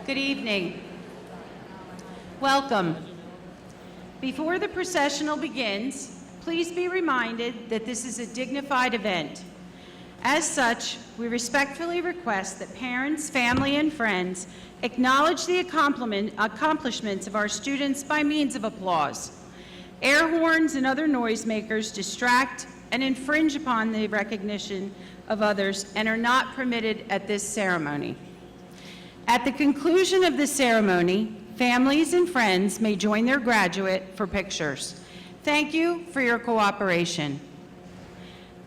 Good evening. Welcome. Before the processional begins, please be reminded that this is a dignified event. As such, we respectfully request that parents, family, and friends acknowledge the accomplishments of our students by means of applause. Air horns and other noisemakers distract and infringe upon the recognition of others and are not permitted at this ceremony. At the conclusion of the ceremony, families and friends may join their graduate for pictures. Thank you for your cooperation.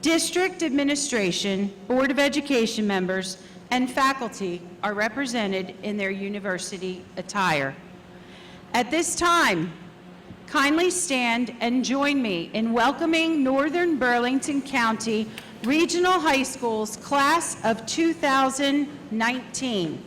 District administration, Board of Education members, and faculty are represented in their university attire. At this time, kindly stand and join me in welcoming Northern Burlington County Regional High School's class of 2019.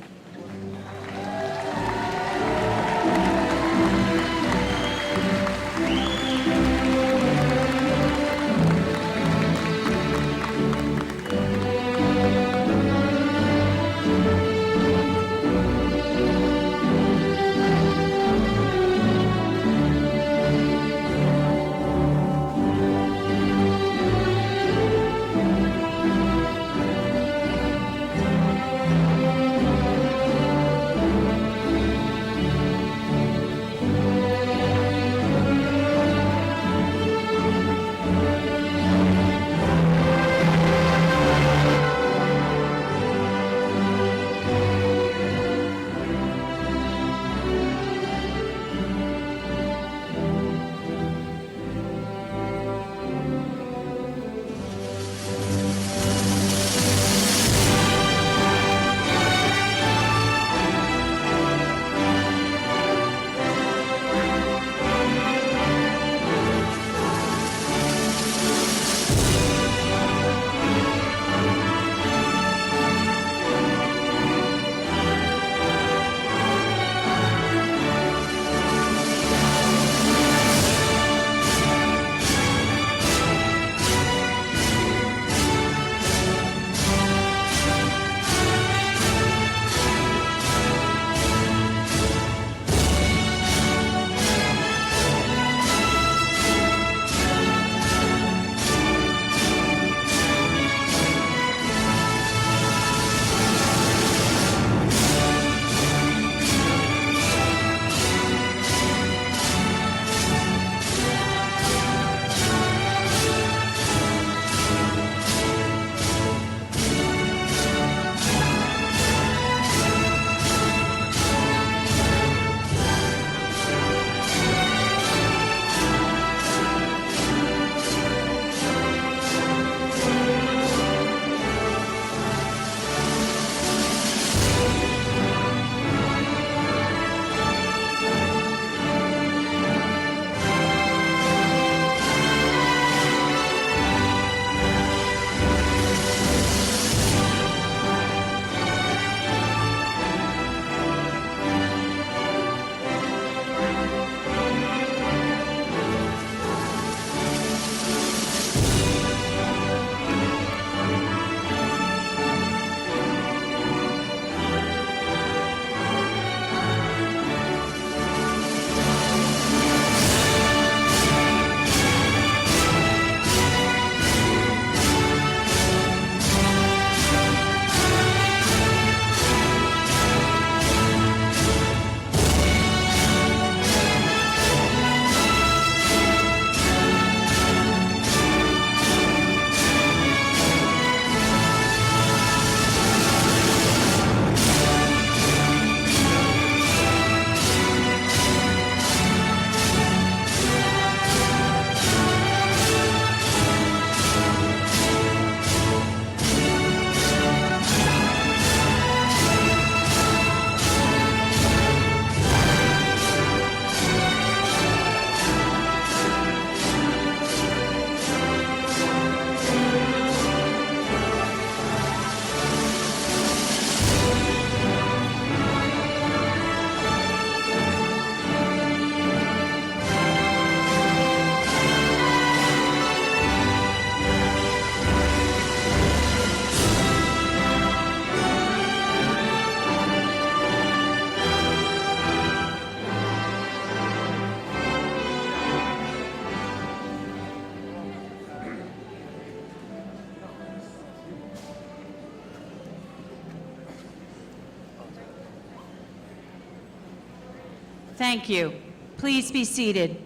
Thank you. Please be seated.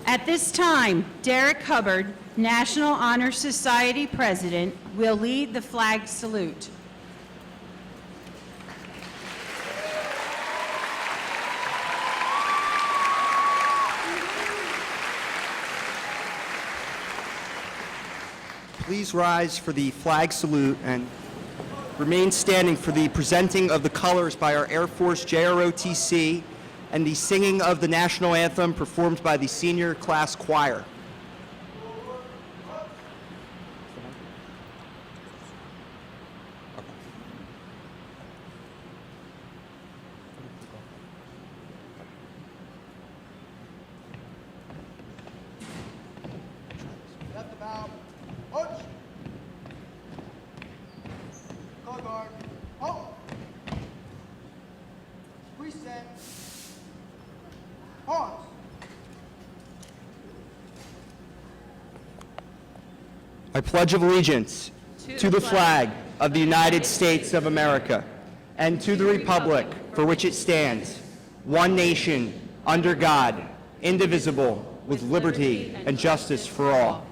At this time, Derek Hubbard, National Honor Society President, will lead the flag salute. Please rise for the flag salute and remain standing for the presenting of the colors by our Air Force JROTC and the singing of the national anthem performed by the senior class choir. Left about. March. Color guard. Halt. Reset. Pause. I pledge allegiance to the flag of the United States of America and to the republic for which it stands, one nation, under God, indivisible, with liberty and justice for all.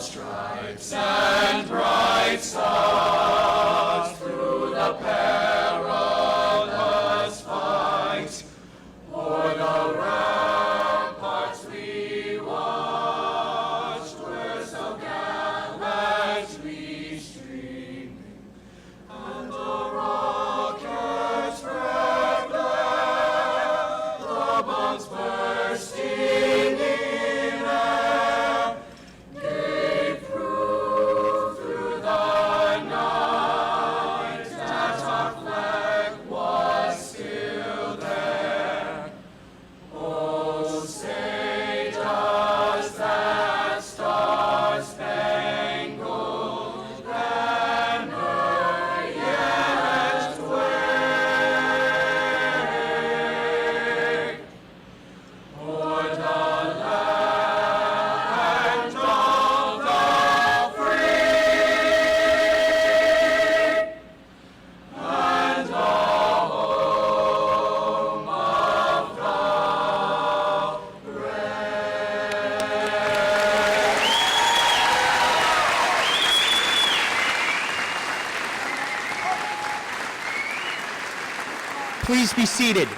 Stripes and bright stars through the perilous fight, o'er the ramparts we watched, were so gallantly streaming, and the rockets red glare, the bombs bursting in air, gave proof through the night that our flag was still there. Oh, say does that star-spangled banner yet wave o'er the land of the free and the home of the brave. Please be seated.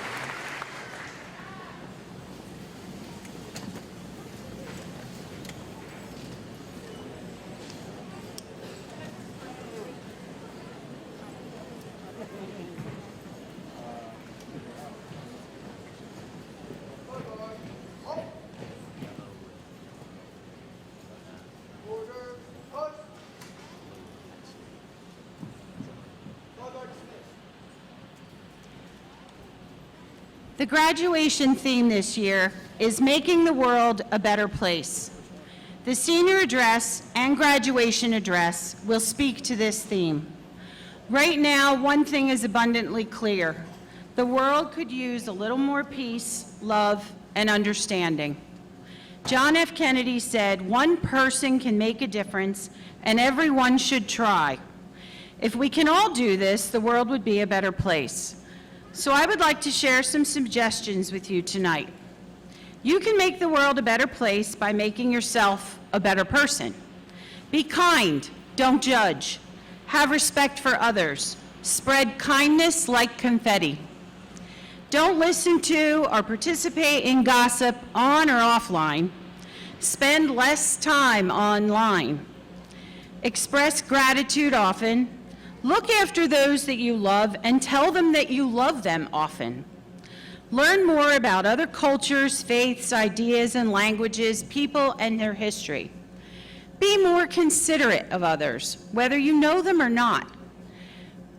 Order. March. Color guard dismissed. The graduation theme this year is Making the World a Better Place. The senior address and graduation address will speak to this theme. Right now, one thing is abundantly clear. The world could use a little more peace, love, and understanding. John F. Kennedy said, "One person can make a difference, and everyone should try." If we can all do this, the world would be a better place. So I would like to share some suggestions with you tonight. You can make the world a better place by making yourself a better person. Be kind, don't judge. Have respect for others. Spread kindness like confetti. Don't listen to or participate in gossip on or offline. Spend less time online. Express gratitude often. Look after those that you love and tell them that you love them often. Learn more about other cultures, faiths, ideas, and languages, people, and their history. Be more considerate of others, whether you know them or not.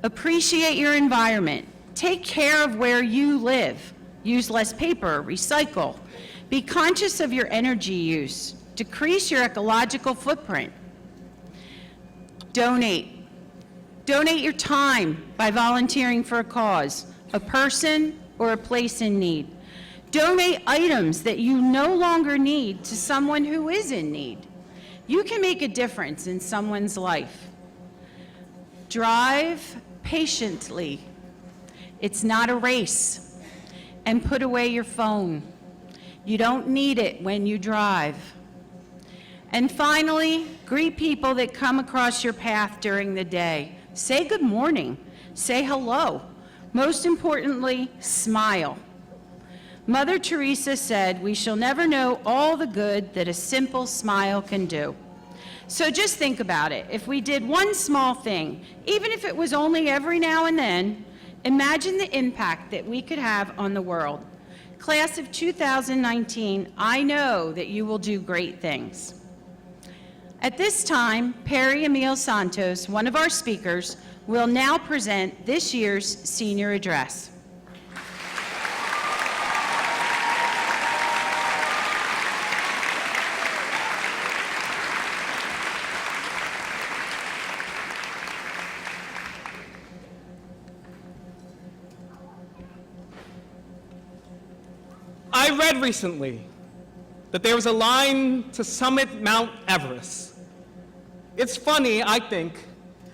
Appreciate your environment. Take care of where you live. Use less paper, recycle. Be conscious of your energy use. Decrease your ecological footprint. Donate. Donate your time by volunteering for a cause, a person, or a place in need. Donate items that you no longer need to someone who is in need. You can make a difference in someone's life. Drive patiently. It's not a race. And put away your phone. You don't need it when you drive. And finally, greet people that come across your path during the day. Say good morning. Say hello. Most importantly, smile. Mother Teresa said, "We shall never know all the good that a simple smile can do." So just think about it. If we did one small thing, even if it was only every now and then, imagine the impact that we could have on the world. Class of 2019, I know that you will do great things. At this time, Perry Emil Santos, one of our speakers, will now present this year's senior address. I read recently that there was a line to summit Mount Everest. It's funny, I think,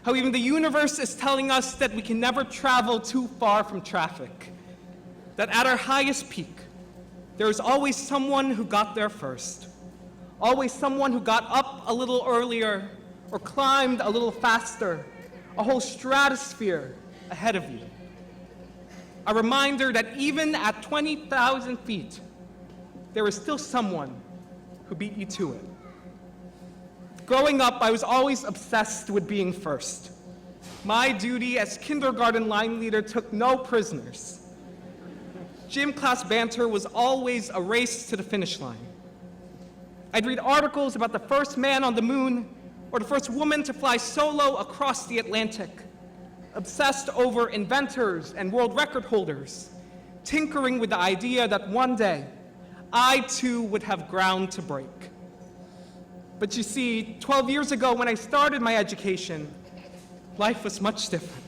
how even the universe is telling us that we can never travel too far from traffic. That at our highest peak, there is always someone who got there first. Always someone who got up a little earlier or climbed a little faster, a whole stratosphere ahead of you. A reminder that even at 20,000 feet, there is still someone who beat you to it. Growing up, I was always obsessed with being first. My duty as kindergarten line leader took no prisoners. Gym class banter was always a race to the finish line. I'd read articles about the first man on the moon or the first woman to fly solo across the Atlantic, obsessed over inventors and world record holders, tinkering with the idea that one day, I too would have ground to break. But you see, 12 years ago when I started my education, life was much different.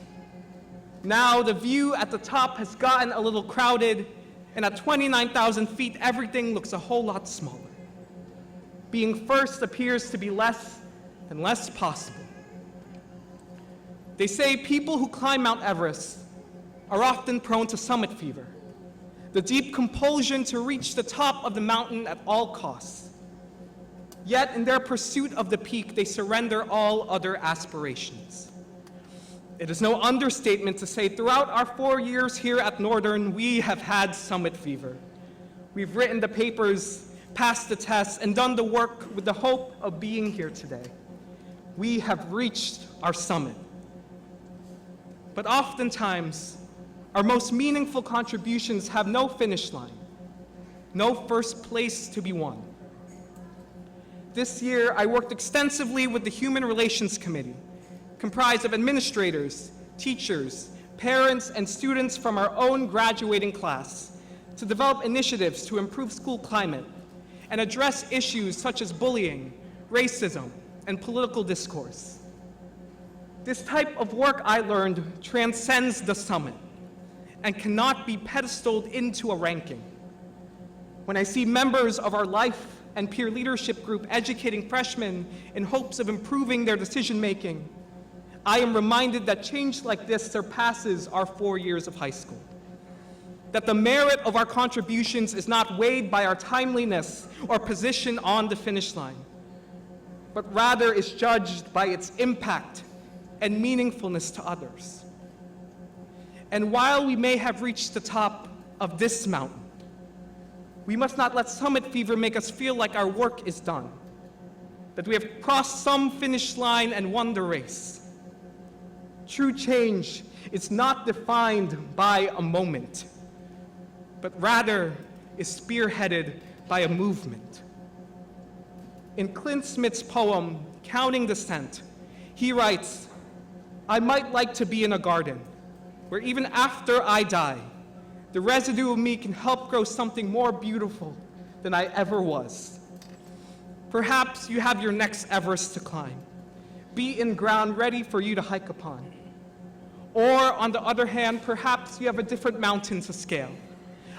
Now the view at the top has gotten a little crowded, and at 29,000 feet, everything looks a whole lot smaller. Being first appears to be less and less possible. They say people who climb Mount Everest are often prone to summit fever, the deep compulsion to reach the top of the mountain at all costs. Yet in their pursuit of the peak, they surrender all other aspirations. It is no understatement to say throughout our 4 years here at Northern, we have had summit fever. We've written the papers, passed the tests, and done the work with the hope of being here today. We have reached our summit. But oftentimes, our most meaningful contributions have no finish line, no first place to be won. This year, I worked extensively with the Human Relations Committee, comprised of administrators, teachers, parents, and students from our own graduating class, to develop initiatives to improve school climate and address issues such as bullying, racism, and political discourse. This type of work, I learned, transcends the summit and cannot be pedestaled into a ranking. When I see members of our life and peer leadership group educating freshmen in hopes of improving their decision-making, I am reminded that change like this surpasses our 4 years of high school. That the merit of our contributions is not weighed by our timeliness or position on the finish line, but rather is judged by its impact and meaningfulness to others. And while we may have reached the top of this mountain, we must not let summit fever make us feel like our work is done, that we have crossed some finish line and won the race. True change is not defined by a moment, but rather is spearheaded by a movement. In Clint Smith's poem, Counting Descent, he writes, I might like to be in a garden where even after I die, the residue of me can help grow something more beautiful than I ever was. Perhaps you have your next Everest to climb, beaten ground ready for you to hike upon. Or on the other hand, perhaps you have a different mountain to scale,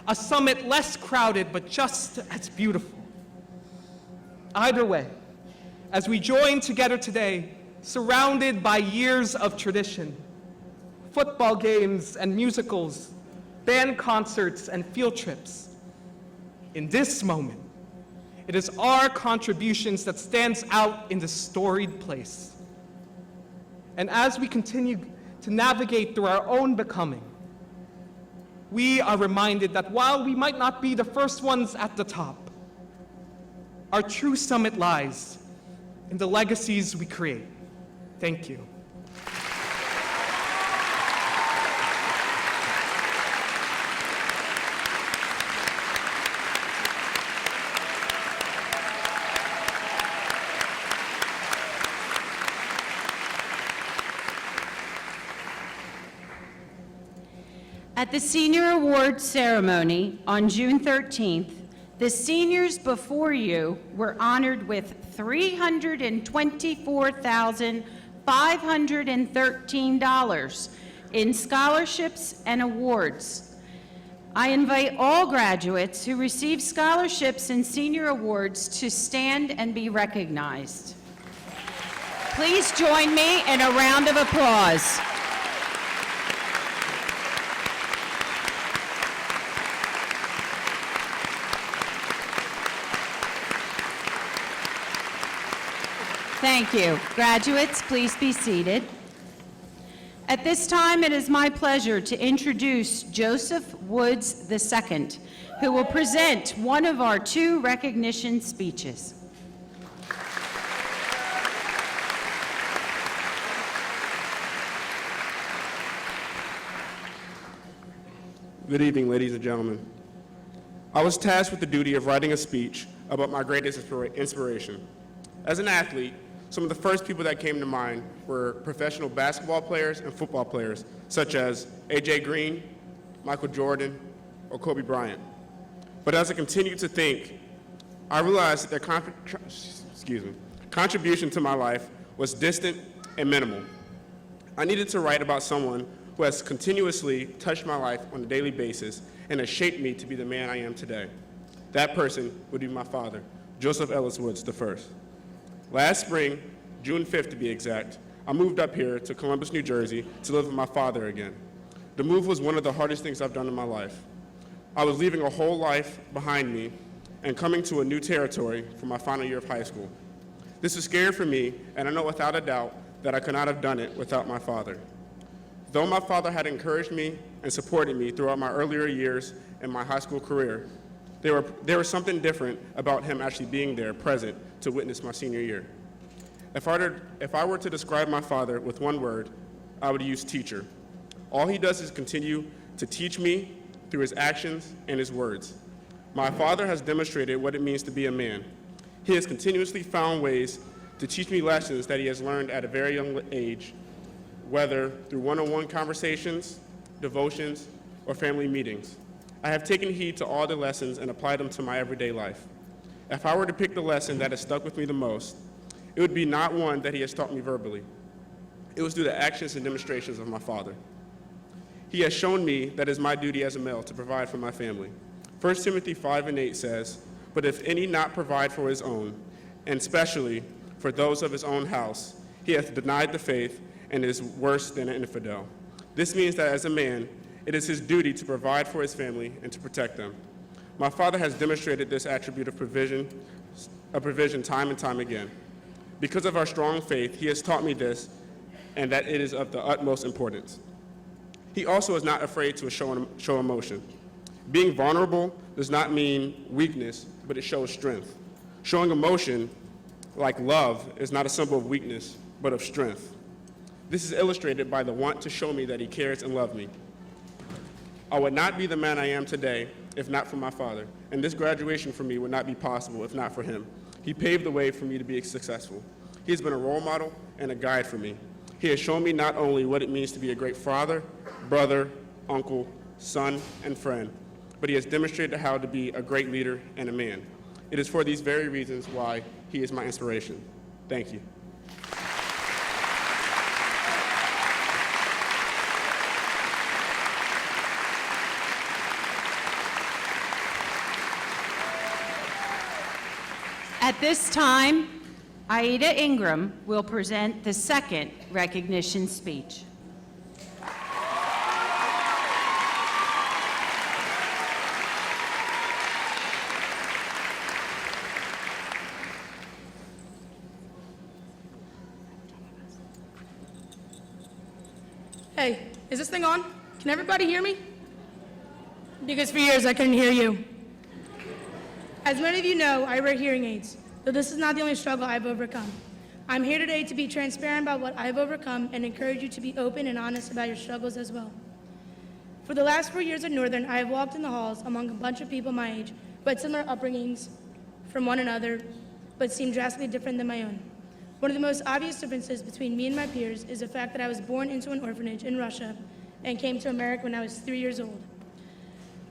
a summit less crowded but just as beautiful. Either way, as we join together today, surrounded by years of tradition, football games and musicals, band concerts and field trips, in this moment, it is our contributions that stands out in this storied place. And as we continue to navigate through our own becoming, we are reminded that while we might not be the first ones at the top, our true summit lies in the legacies we create. Thank you. At the Senior Awards ceremony on June 13th, the seniors before you were honored with $324,513 in scholarships and awards. I invite all graduates who receive scholarships and senior awards to stand and be recognized. Please join me in a round of applause. Thank you. Graduates, please be seated. At this time, it is my pleasure to introduce Joseph Woods II, who will present one of our 2 recognition speeches. Good evening, ladies and gentlemen. I was tasked with the duty of writing a speech about my greatest inspiration. As an athlete, some of the first people that came to mind were professional basketball players and football players, such as A.J. Green, Michael Jordan, or Kobe Bryant. But as I continued to think, I realized that their contribution to my life was distant and minimal. I needed to write about someone who has continuously touched my life on a daily basis and has shaped me to be the man I am today. That person would be my father, Joseph Ellis Woods I. Last spring, June 5th to be exact, I moved up here to Columbus, New Jersey to live with my father again. The move was one of the hardest things I've done in my life. I was leaving a whole life behind me and coming to a new territory for my final year of high school. This was scary for me, and I know without a doubt that I could not have done it without my father. Though my father had encouraged me and supported me throughout my earlier years in my high school career, there was something different about him actually being there, present, to witness my senior year. If I were to describe my father with one word, I would use teacher. All he does is continue to teach me through his actions and his words. My father has demonstrated what it means to be a man. He has continuously found ways to teach me lessons that he has learned at a very young age, whether through one-on-one conversations, devotions, or family meetings. I have taken heed to all the lessons and applied them to my everyday life. If I were to pick the lesson that has stuck with me the most, it would be not one that he has taught me verbally. It was through the actions and demonstrations of my father. He has shown me that it is my duty as a male to provide for my family. 1 Timothy 5:8 says, "But if any not provide for his own, and especially for those of his own house, he hath denied the faith and is worse than an infidel." This means that as a man, it is his duty to provide for his family and to protect them. My father has demonstrated this attribute of provision time and time again. Because of our strong faith, he has taught me this, and that it is of the utmost importance. He also is not afraid to show emotion. Being vulnerable does not mean weakness, but it shows strength. Showing emotion, like love, is not a symbol of weakness, but of strength. This is illustrated by the want to show me that he cares and loves me. I would not be the man I am today if not for my father, and this graduation for me would not be possible if not for him. He paved the way for me to be successful. He has been a role model and a guide for me. He has shown me not only what it means to be a great father, brother, uncle, son, and friend, but he has demonstrated how to be a great leader and a man. It is for these very reasons why he is my inspiration. Thank you. At this time, Aida Ingram will present the second recognition speech. Hey, is this thing on? Can everybody hear me? Because for years I couldn't hear you. As many of you know, I wear hearing aids, though this is not the only struggle I've overcome. I'm here today to be transparent about what I've overcome and encourage you to be open and honest about your struggles as well. For the last 4 years at Northern, I have walked in the halls among a bunch of people my age who had similar upbringings from one another, but seemed drastically different than my own. One of the most obvious differences between me and my peers is the fact that I was born into an orphanage in Russia and came to America when I was 3 years old.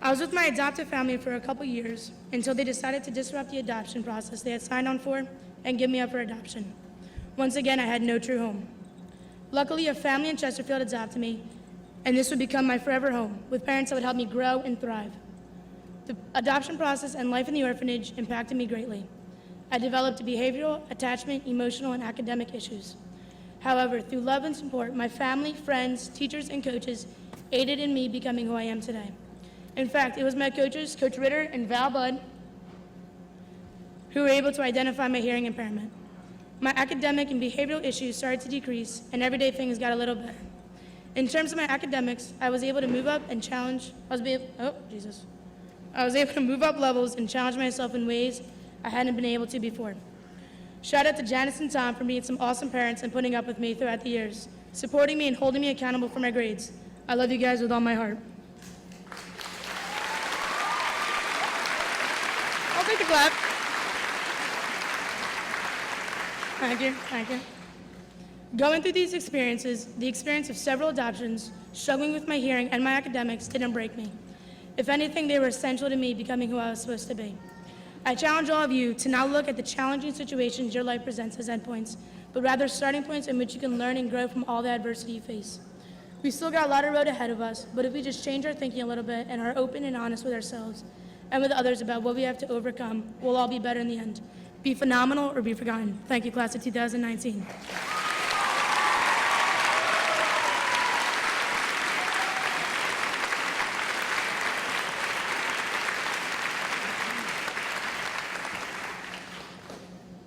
I was with my adoptive family for a couple years until they decided to disrupt the adoption process they had signed on for and give me up for adoption. Once again, I had no true home. Luckily, a family in Chesterfield adopted me, and this would become my forever home, with parents that would help me grow and thrive. The adoption process and life in the orphanage impacted me greatly. I developed behavioral, attachment, emotional, and academic issues. However, through love and support, my family, friends, teachers, and coaches aided in me becoming who I am today. In fact, it was my coaches, Coach Ritter and Val Budd, who were able to identify my hearing impairment. My academic and behavioral issues started to decrease, and everyday things got a little better. In terms of my academics, I was able to move up and challenge, I was able to move up levels and challenge myself in ways I hadn't been able to before. Shout out to Janice and Tom for being some awesome parents and putting up with me throughout the years, supporting me and holding me accountable for my grades. I love you guys with all my heart. I'll take a clap. Thank you. Going through these experiences, the experience of several adoptions, struggling with my hearing and my academics didn't break me. If anything, they were essential to me becoming who I was supposed to be. I challenge all of you to not look at the challenging situations your life presents as endpoints, but rather starting points in which you can learn and grow from all the adversity you face. We still got a lot of road ahead of us, but if we just change our thinking a little bit and are open and honest with ourselves and with others about what we have to overcome, we'll all be better in the end. Be phenomenal or be forgotten. Thank you, class of 2019.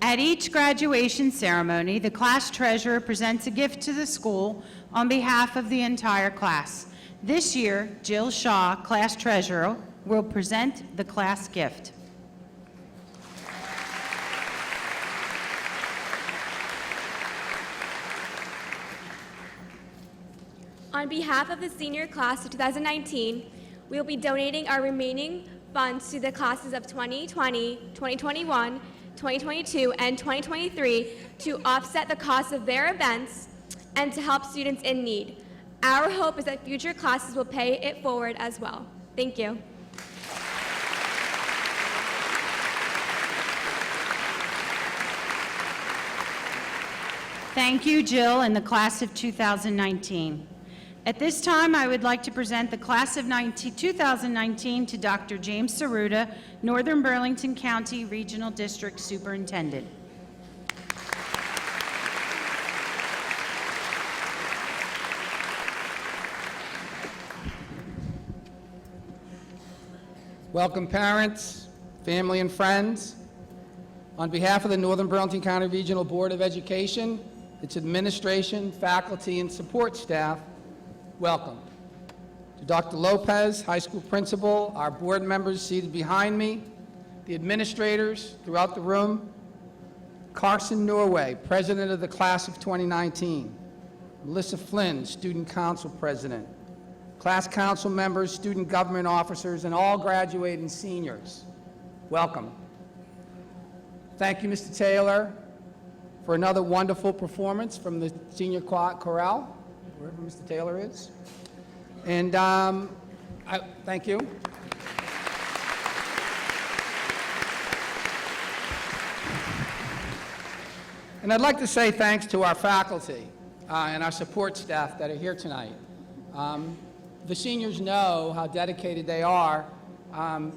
At each graduation ceremony, the class treasurer presents a gift to the school on behalf of the entire class. This year, Jill Shaw, class treasurer, will present the class gift. On behalf of the senior class of 2019, we will be donating our remaining funds to the classes of 2020, 2021, 2022, and 2023 to offset the cost of their events and to help students in need. Our hope is that future classes will pay it forward as well. Thank you. Thank you, Jill, and the class of 2019. At this time, I would like to present the class of 2019 to Dr. James Saruta, Northern Burlington County Regional District Superintendent. Welcome parents, family, and friends. On behalf of the Northern Burlington County Regional Board of Education, its administration, faculty, and support staff, welcome. To Dr. Lopez, high school principal, our board members seated behind me, the administrators throughout the room, Carson Norway, president of the class of 2019, Melissa Flynn, student council president, class council members, student government officers, and all graduating seniors, welcome. Thank you, Mr. Taylor, for another wonderful performance from the senior chorale, wherever Mr. Taylor is. And thank you. And I'd like to say thanks to our faculty and our support staff that are here tonight. The seniors know how dedicated they are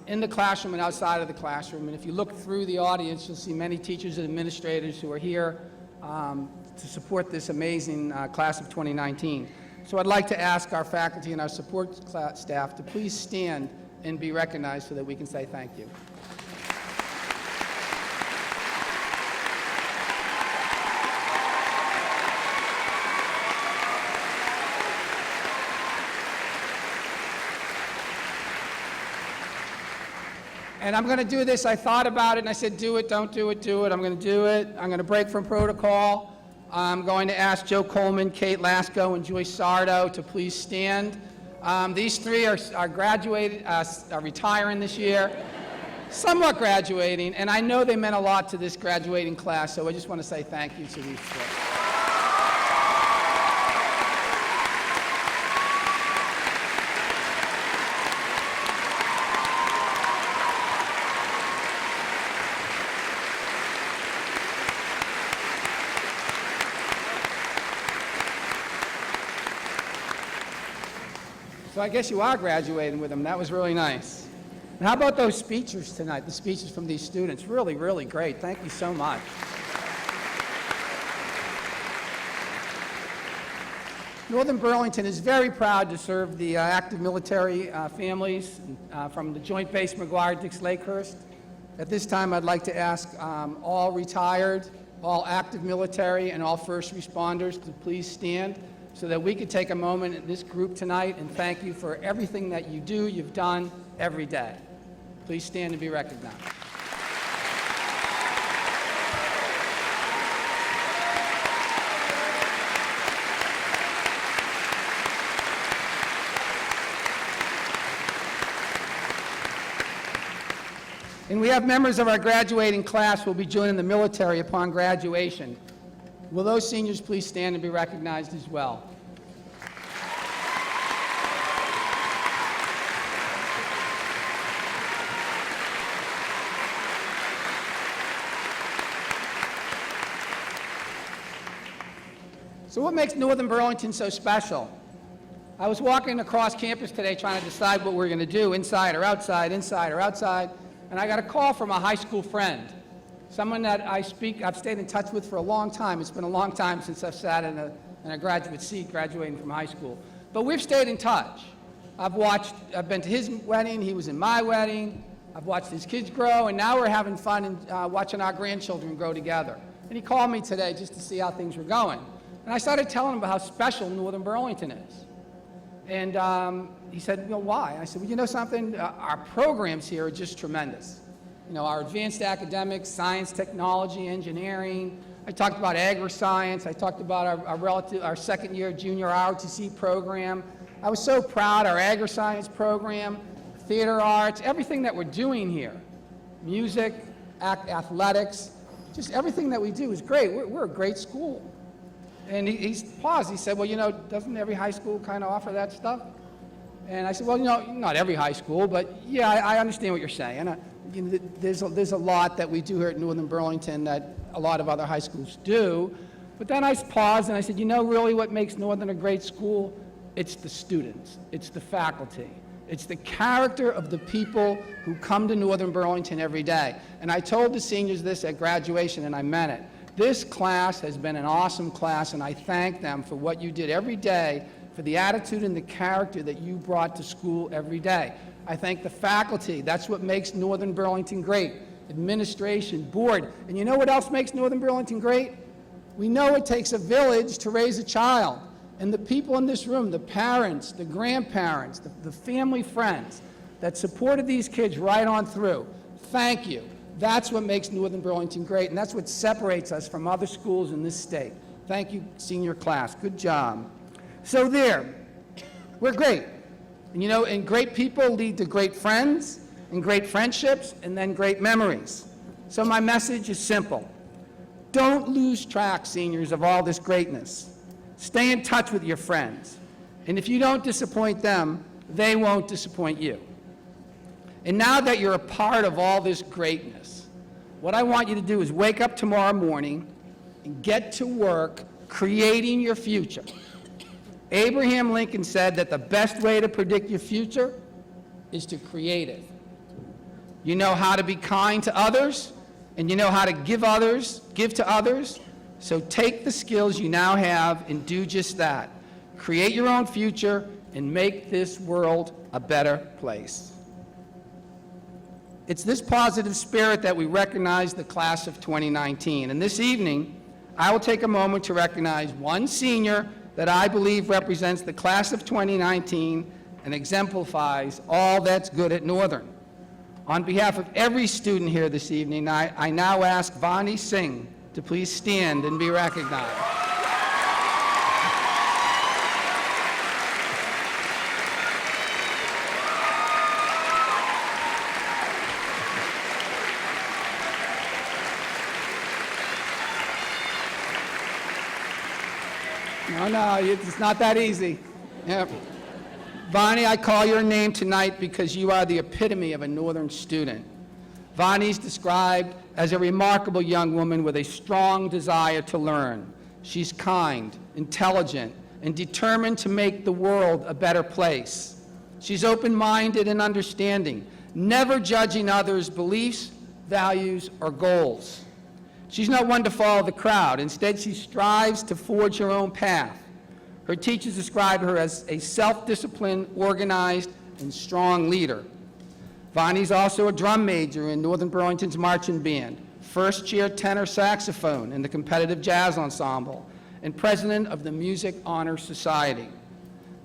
in the classroom and outside of the classroom. And if you look through the audience, you'll see many teachers and administrators who are here to support this amazing class of 2019. So I'd like to ask our faculty and our support staff to please stand and be recognized so that we can say thank you. And I'm going to do this. I thought about it, and I said, do it, don't do it, do it. I'm going to do it. I'm going to break from protocol. I'm going to ask Joe Coleman, Kate Lasco, and Joyce Sardo to please stand. These three are graduated, are retiring this year, somewhat graduating, and I know they meant a lot to this graduating class, so I just want to say thank you to these three. So I guess you are graduating with them. That was really nice. And how about those speeches tonight, the speeches from these students? Really, really great. Thank you so much. Northern Burlington is very proud to serve the active military families from the Joint Base McGuire-Dix Lakehurst. At this time, I'd like to ask all retired, all active military, and all first responders to please stand so that we could take a moment in this group tonight and thank you for everything that you do, you've done every day. Please stand and be recognized. And we have members of our graduating class who will be joining the military upon graduation. Will those seniors please stand and be recognized as well? So what makes Northern Burlington so special? I was walking across campus today trying to decide what we're going to do, inside or outside, and I got a call from a high school friend, someone that I've stayed in touch with for a long time. It's been a long time since I've sat in a graduate seat graduating from high school. But we've stayed in touch. I've been to his wedding, he was in my wedding, I've watched his kids grow, and now we're having fun and watching our grandchildren grow together. And he called me today just to see how things were going. And I started telling him about how special Northern Burlington is. And he said, well, why? I said, well, you know something? Our programs here are just tremendous. You know, our advanced academics, science, technology, engineering. I talked about agri-science. I talked about our second year junior ROTC program. I was so proud, our agri-science program, theater arts, everything that we're doing here. Music, athletics, just everything that we do is great. We're a great school. And he paused. He said, well, you know, doesn't every high school kind of offer that stuff? And I said, well, you know, not every high school, but yeah, I understand what you're saying. You know, there's a lot that we do here at Northern Burlington that a lot of other high schools do. But then I paused and I said, you know, really what makes Northern a great school? It's the students. It's the faculty. It's the character of the people who come to Northern Burlington every day. And I told the seniors this at graduation, and I meant it. This class has been an awesome class, and I thank them for what you did every day, for the attitude and the character that you brought to school every day. I thank the faculty. That's what makes Northern Burlington great. Administration, board. And you know what else makes Northern Burlington great? We know it takes a village to raise a child. And the people in this room, the parents, the grandparents, the family friends that supported these kids right on through, thank you. That's what makes Northern Burlington great, and that's what separates us from other schools in this state. Thank you, senior class. Good job. So there, we're great. And you know, and great people lead to great friends, and great friendships, and then great memories. So my message is simple. Don't lose track, seniors, of all this greatness. Stay in touch with your friends. And if you don't disappoint them, they won't disappoint you. And now that you're a part of all this greatness, what I want you to do is wake up tomorrow morning and get to work creating your future. Abraham Lincoln said that the best way to predict your future is to create it. You know how to be kind to others, and you know how to give to others, so take the skills you now have and do just that. Create your own future and make this world a better place. It's this positive spirit that we recognize the class of 2019. And this evening, I will take a moment to recognize one senior that I believe represents the class of 2019 and exemplifies all that's good at Northern. On behalf of every student here this evening, I now ask Vani Singh to please stand and be recognized. No, it's not that easy. Yeah. Vani, I call your name tonight because you are the epitome of a Northern student. Vani's described as a remarkable young woman with a strong desire to learn. She's kind, intelligent, and determined to make the world a better place. She's open-minded and understanding, never judging others' beliefs, values, or goals. She's not one to follow the crowd. Instead, she strives to forge her own path. Her teachers describe her as a self-disciplined, organized, and strong leader. Vani's also a drum major in Northern Burlington's marching band, first chair tenor saxophone in the competitive jazz ensemble, and president of the Music Honor Society.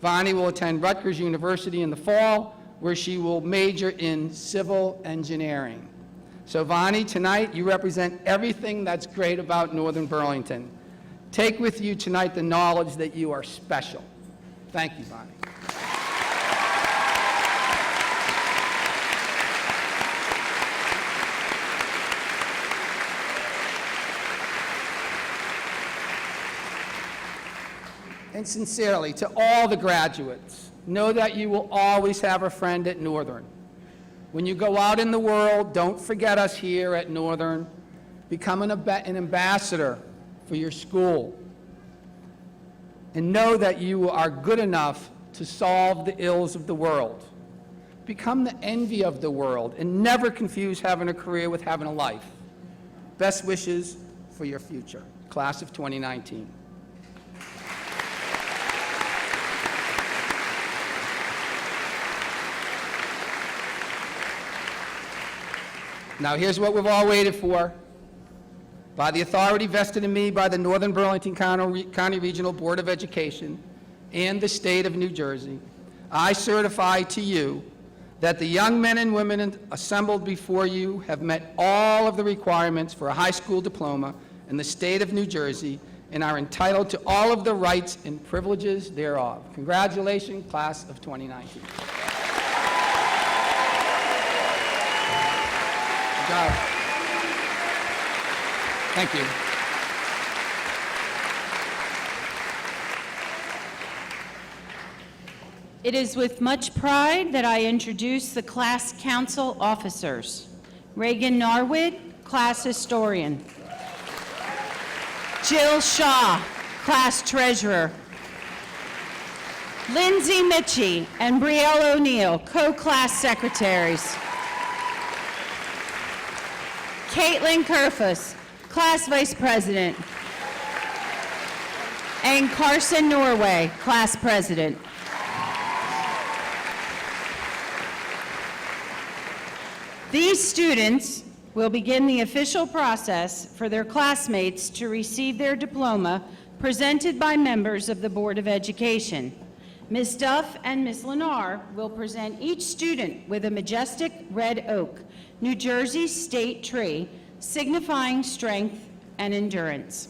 Vani will attend Rutgers University in the fall, where she will major in civil engineering. So Vani, tonight you represent everything that's great about Northern Burlington. Take with you tonight the knowledge that you are special. Thank you, Vani. And sincerely, to all the graduates, know that you will always have a friend at Northern. When you go out in the world, don't forget us here at Northern. Become an ambassador for your school. And know that you are good enough to solve the ills of the world. Become the envy of the world, and never confuse having a career with having a life. Best wishes for your future. Class of 2019. Now here's what we've all waited for. By the authority vested in me by the Northern Burlington County Regional Board of Education and the state of New Jersey, I certify to you that the young men and women assembled before you have met all of the requirements for a high school diploma in the state of New Jersey and are entitled to all of the rights and privileges thereof. Congratulations, class of 2019. Good job. Thank you. It is with much pride that I introduce the class council officers. Reagan Narwood, class historian. Jill Shaw, class treasurer. Lindsay Mitchie and Brielle O'Neill, co-class secretaries. Caitlin Kerfus, class vice president. And Carson Norway, class president. These students will begin the official process for their classmates to receive their diploma presented by members of the Board of Education. Ms. Duff and Ms. Lennar will present each student with a majestic red oak, New Jersey state tree, signifying strength and endurance.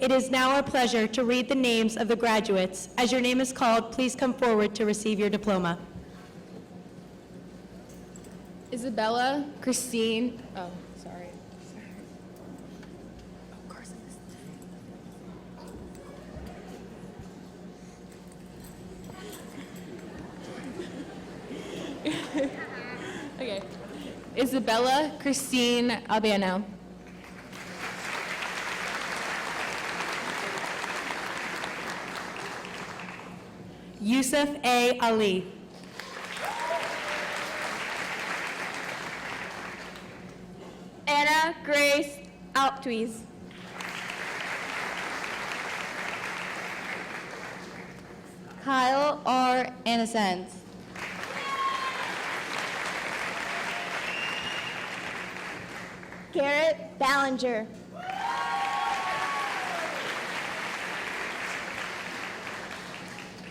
It is now our pleasure to read the names of the graduates. As your name is called, please come forward to receive your diploma. Isabella Christine. Oh, sorry. Okay. Isabella Christine Albano. Yusuf A. Ali. Anna Grace Altwies. Kyle R. Innocent. Garrett Ballinger.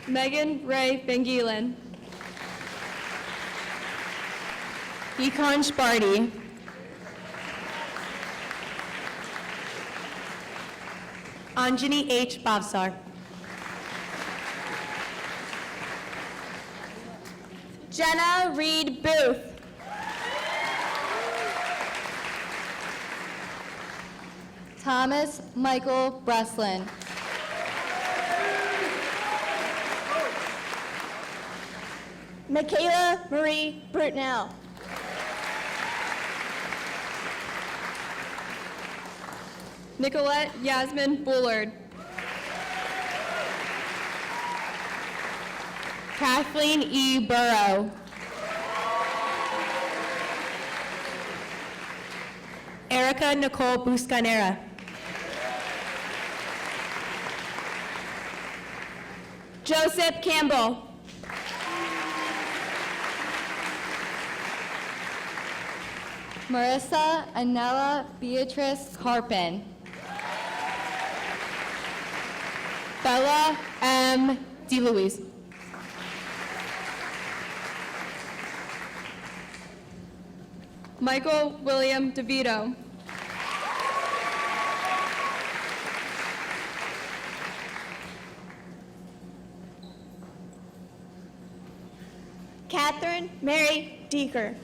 Megan Ray Bengilan. Econ Sparty. Anjani H. Bhavsar. Jenna Reed Booth. Thomas Michael Breslin. Michaela Marie Brutnell. Nicolette Yasmin Bullard. Kathleen E. Burrow. Erica Nicole Buscanera. Joseph Campbell. Marissa Anella Beatrice Carpin. Bella M. DeLuise. Michael William DeVito. Catherine Mary Deeker.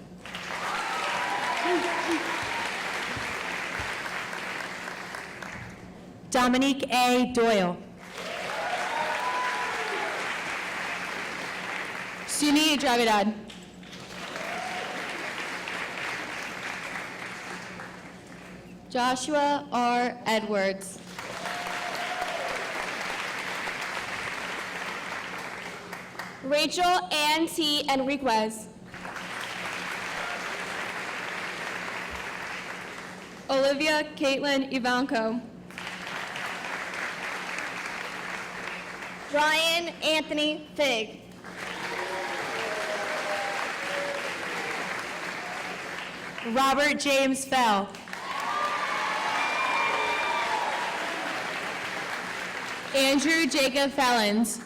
Dominique A. Doyle. Suni Dravidad. Joshua R. Edwards. Rachel Ann T. Enriquez. Olivia Caitlin Ivanko. Ryan Anthony Fig. Robert James Fell. Andrew Jacob Fallons.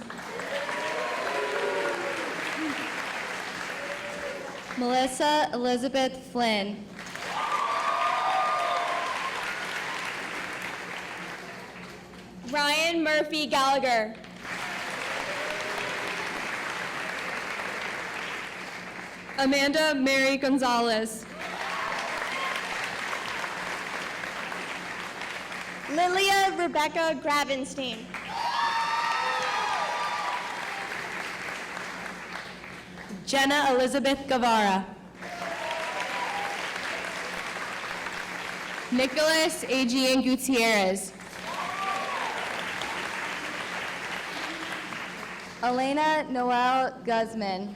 Melissa Elizabeth Flynn. Ryan Murphy Gallagher. Amanda Mary Gonzalez. Lilia Rebecca Gravenstein. Jenna Elizabeth Guevara. Nicholas Adrian Gutierrez. Elena Noel Guzman.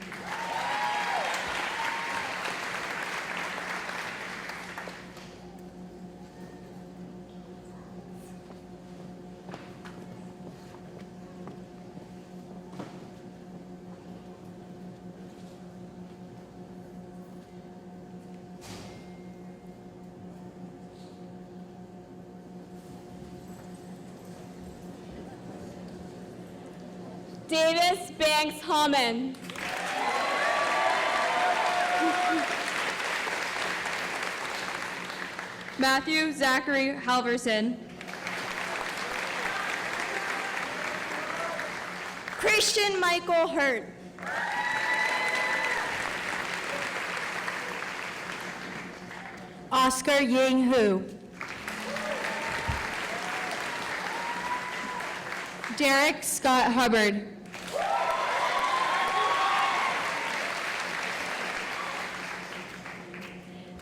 Davis Banks Hallman. Matthew Zachary Halverson. Christian Michael Hurt. Oscar Ying Hu. Derek Scott Hubbard.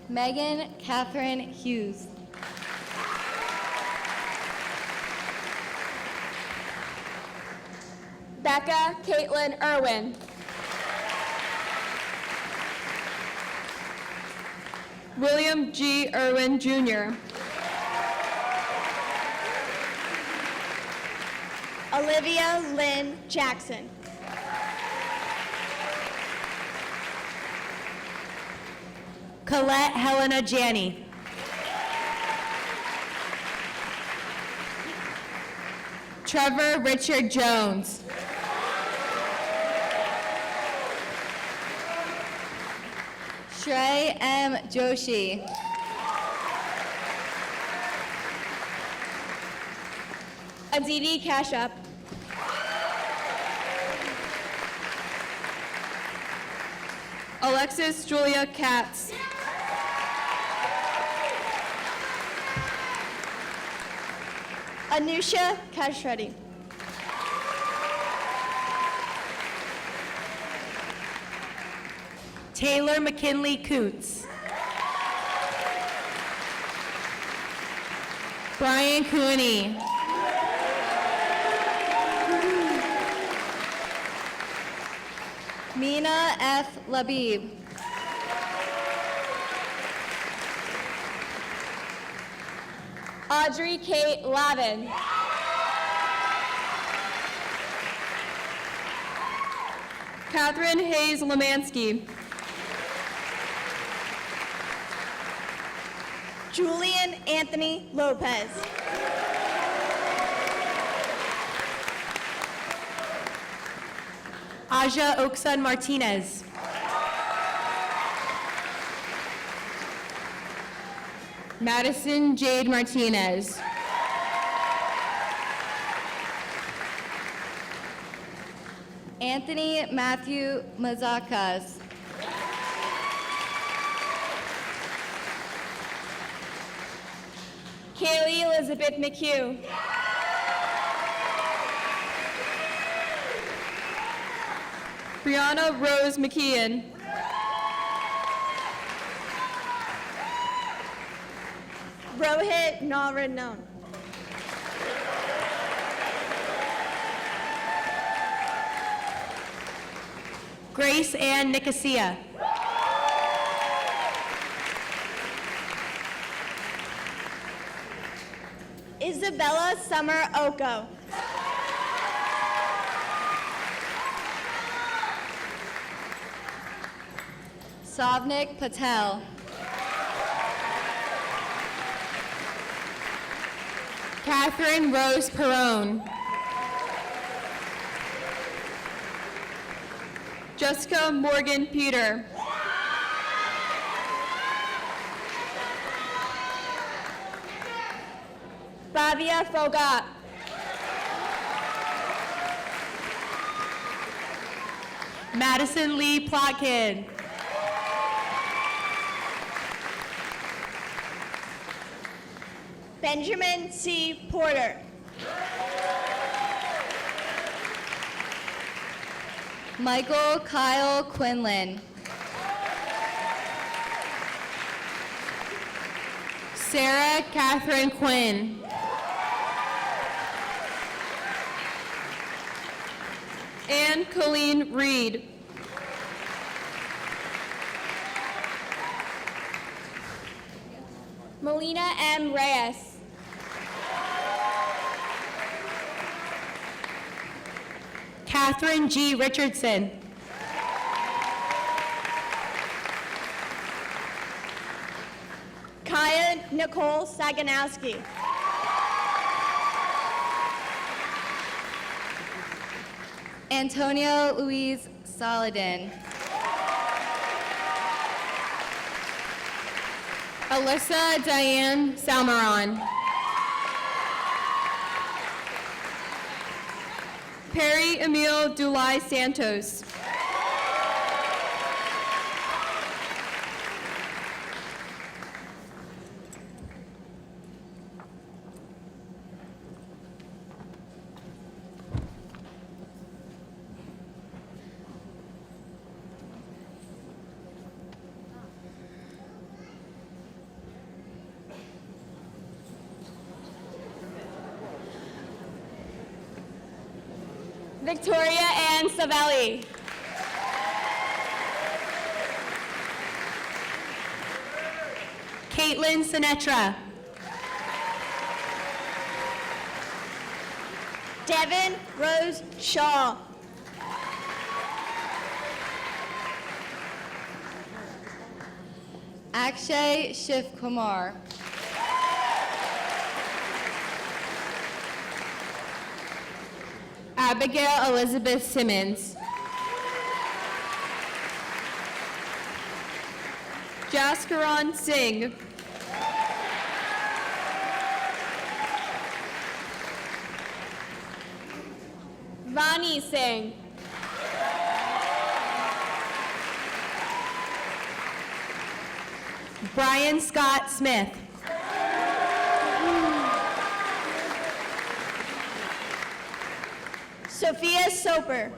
Megan Catherine Hughes. Becca Caitlin Irwin. William G. Irwin Jr. Olivia Lynn Jackson. Colette Helena Janney. Trevor Richard Jones. Shrey M. Joshi. Aditi Kashyap. Alexis Julia Katz. Anusha Kashreddy. Taylor McKinley Coots. Brian Cooney. Mina F. Labib. Audrey Kate Lavin. Catherine Hayes Lemansky. Julian Anthony Lopez. Aja Oksan Martinez. Madison Jade Martinez. Anthony Matthew Mazakas. Kaylee Elizabeth McHugh. Brianna Rose McKeon. Rohit Naranon. Grace Ann Nicosia. Isabella Summer Oko. Savnik Patel. Catherine Rose Perone. Jessica Morgan Peter. Flavia Fogat. Madison Lee Plotkin. Benjamin C. Porter. Michael Kyle Quinlan. Sarah Catherine Quinn. Anne Colleen Reed. Melina M. Reyes. Catherine G. Richardson. Kaya Nicole Saganowski. Antonio Louise Saladin. Alyssa Diane Salmaron. Perry Emil Dulai Santos. Victoria Ann Savelli. Caitlin Sinetra. Devin Rose Shaw. Akshay Shivkumar. Abigail Elizabeth Simmons. Jaskaran Singh. Vani Singh. Brian Scott Smith. Sophia Soper.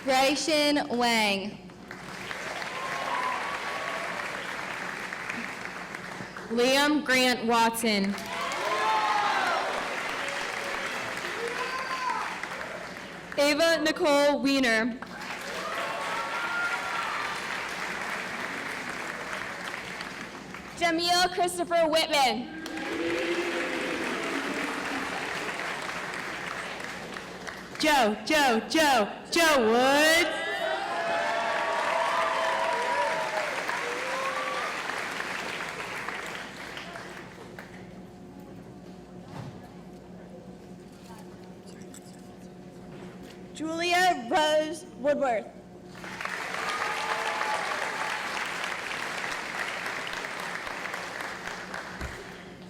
Gracian Wang. Liam Grant Watson. Ava Nicole Wiener. Jamil Christopher Whitman. Joe Woods. Julia Rose Woodworth.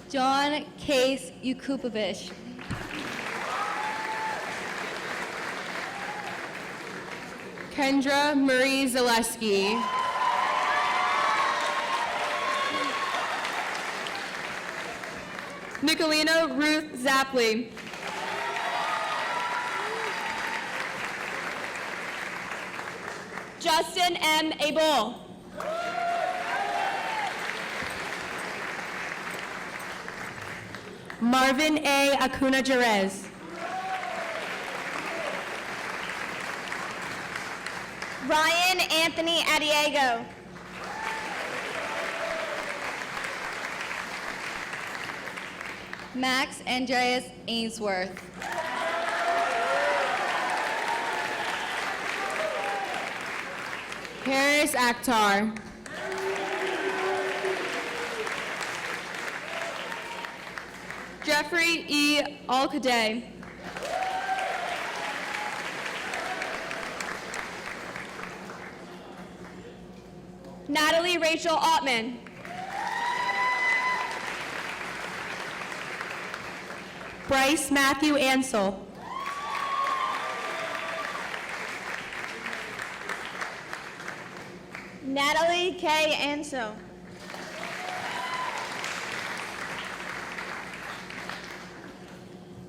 John Case Yukupovich. Kendra Marie Zaleski. Nicolina Ruth Zapley. Justin M. Abel. Marvin A. Acuna Jerez. Ryan Anthony Adiego. Max Andreas Ainsworth. Paris Akhtar. Jeffrey E. Alcaday. Natalie Rachel Ottman. Bryce Matthew Ansel. Natalie K. Anso.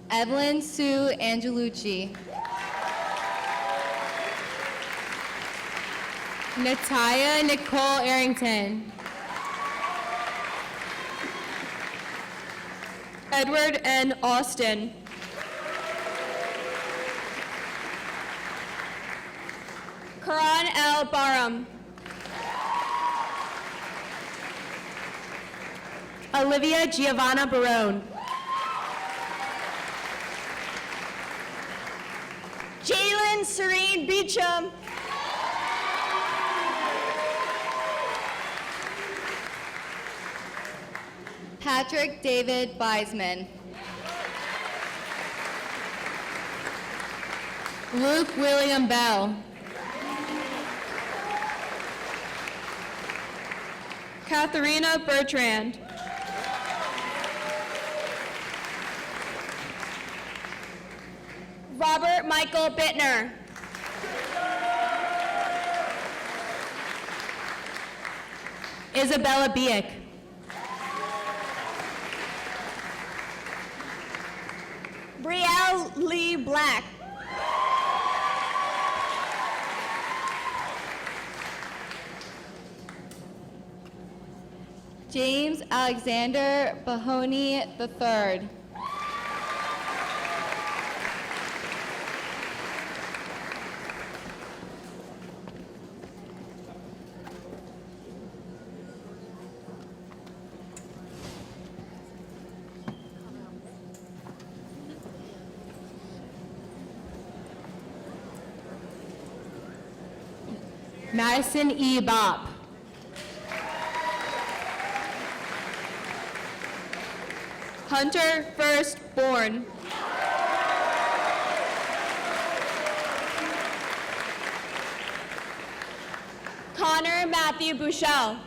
Evelyn Sue Angelucci. Natalia Nicole Arrington. Edward N. Austin. Karan L. Barham. Olivia Giovanna Barone. Jalen Serene Beecham. Patrick David Beisman. Luke William Bell. Katharina Bertrand. Robert Michael Bittner. Isabella Biek. Brielle Lee Black. James Alexander Bahoney III. Madison E. Bopp. Hunter Firstborn. Connor Matthew Bouchel.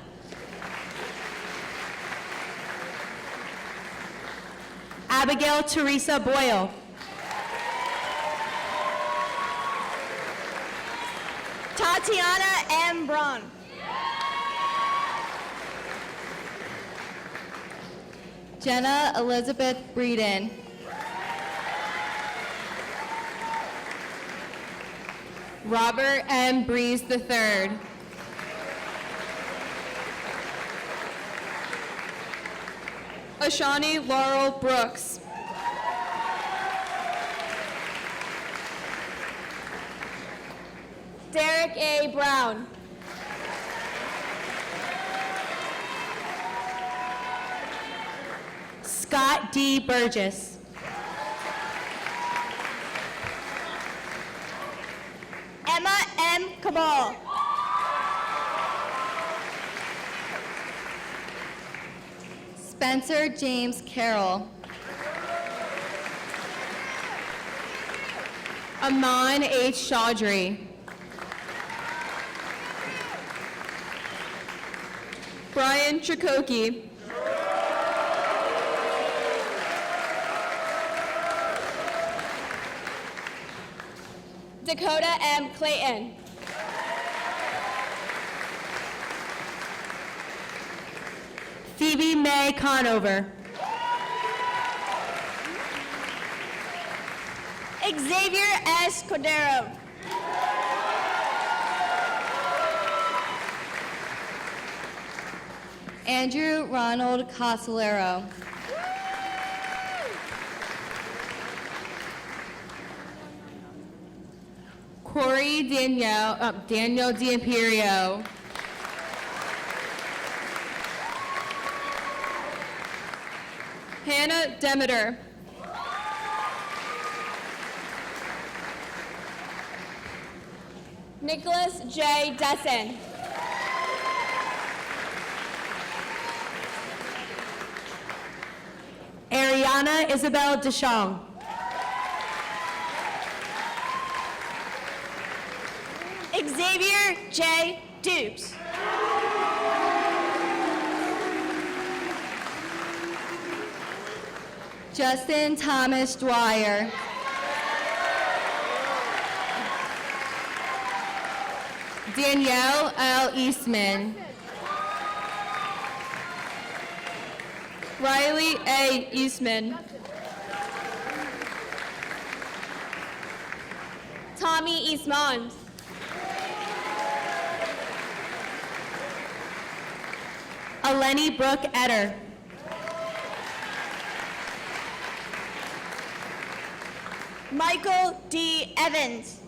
Abigail Teresa Boyle. Tatiana M. Braun. Jenna Elizabeth Breeden. Robert M. Breeze III. Ashani Laurel Brooks. Derek A. Brown. Scott D. Burgess. Emma M. Cabal. Spencer James Carroll. Amon H. Chaudhry. Brian Chakotky. Dakota M. Clayton. Phoebe May Conover. Xavier S. Cordero. Andrew Ronald Casolero. Corey Daniel D'Imperio. Hannah Demeter. Nicholas J. Dessen. Ariana Isabel Deschamps. Xavier J. Dukes. Justin Thomas Dwyer. Danielle L. Eastman. Riley A. Eastman. Tommy Eastmond. Eleni Brooke Etter. Michael D. Evans.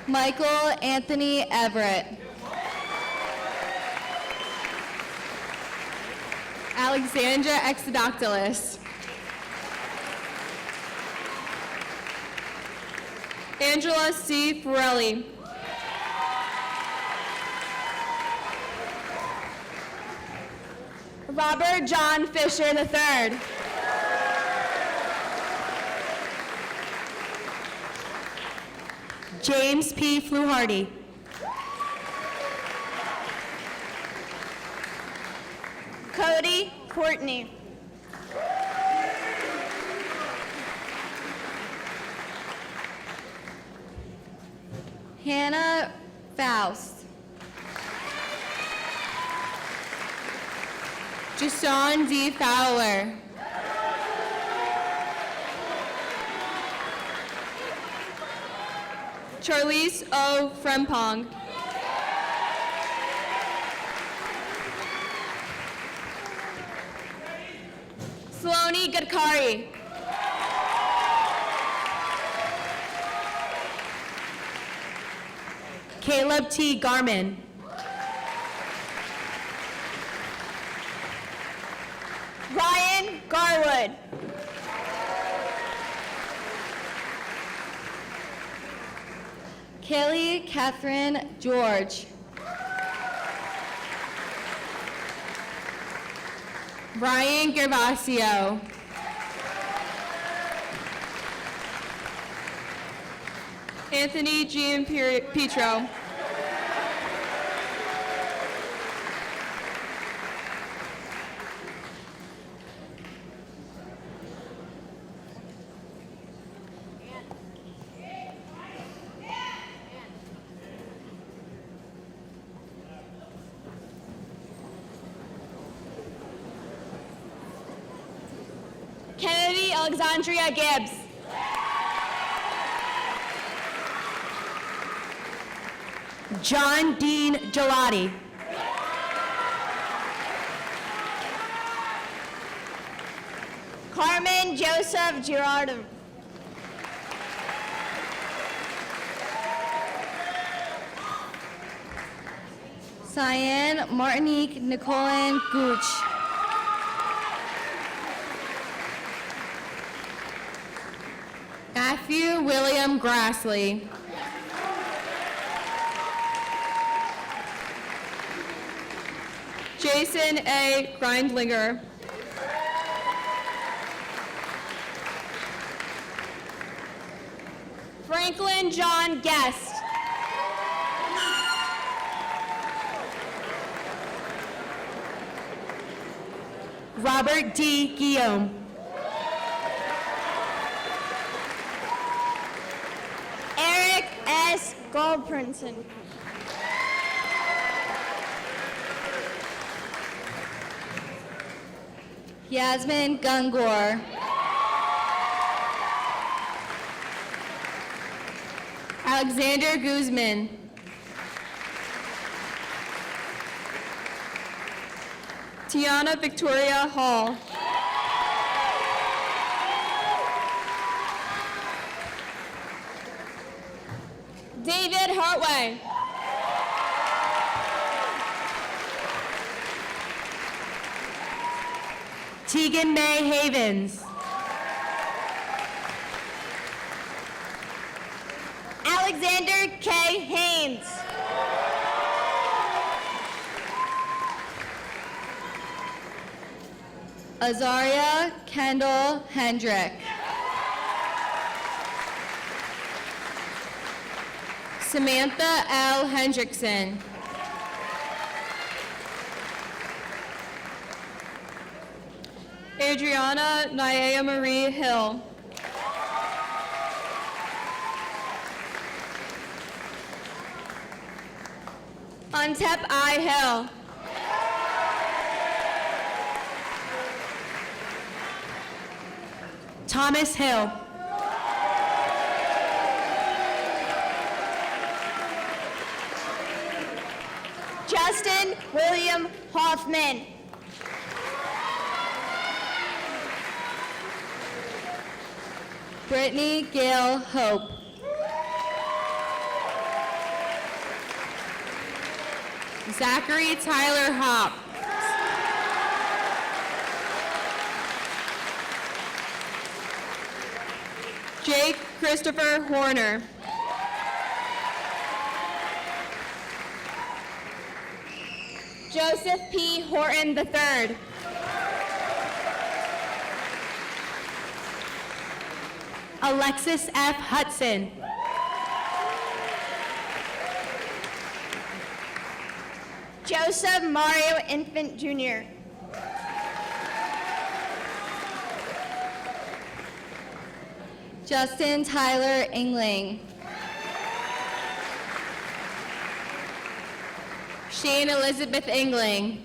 Michael Anthony Everett. Alexandra Exodoctylus. Angela C. Forelli. Robert John Fisher III. James P. Fluharty. Cody Courtney. Hannah Faust. Jashawn D. Fowler. Charlize O. Frempong. Saloni Gadkari. Caleb T. Garman. Ryan Garwood. Kaylee Catherine George. Ryan Gervasio. Anthony Gianpietro. Kennedy Alexandria Gibbs. John Dean Gelati. Carmen Joseph Girardo. Cyan Martinique Nicolin Gooch. Matthew William Grassley. Jason A. Grindlinger. Franklin John Guest. Robert D. Guillaume. Eric S. Goldprinson. Yasmin Gungor. Alexander Guzman. Tiana Victoria Hall. David Hartway. Tegan May Havens. Alexander K. Haynes. Azaria Kendall Hendrick. Samantha L. Hendrickson. Adriana Nyea Marie Hill. Antep I. Hill. Thomas Hill. Justin William Hoffman. Brittany Gail Hope. Zachary Tyler Hop. Jake Christopher Horner. Joseph P. Horton III. Alexis F. Hudson. Joseph Mario Infant Jr. Justin Tyler Engling. Shane Elizabeth Engling.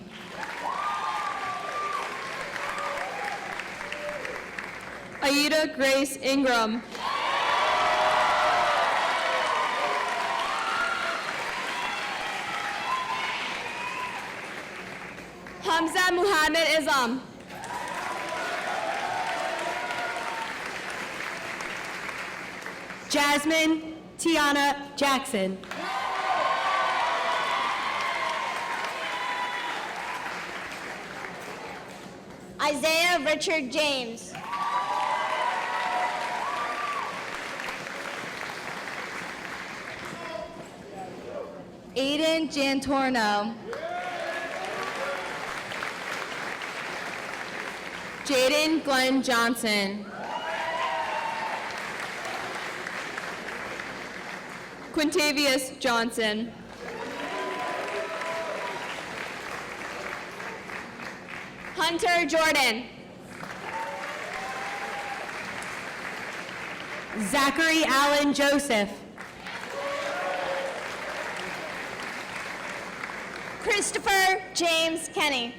Aida Grace Ingram. Hamza Muhammad Islam. Jasmine Tiana Jackson. Isaiah Richard James. Aiden Jantorno. Jaden Glenn Johnson. Quintavious Johnson. Hunter Jordan. Zachary Allen Joseph. Christopher James Kenny.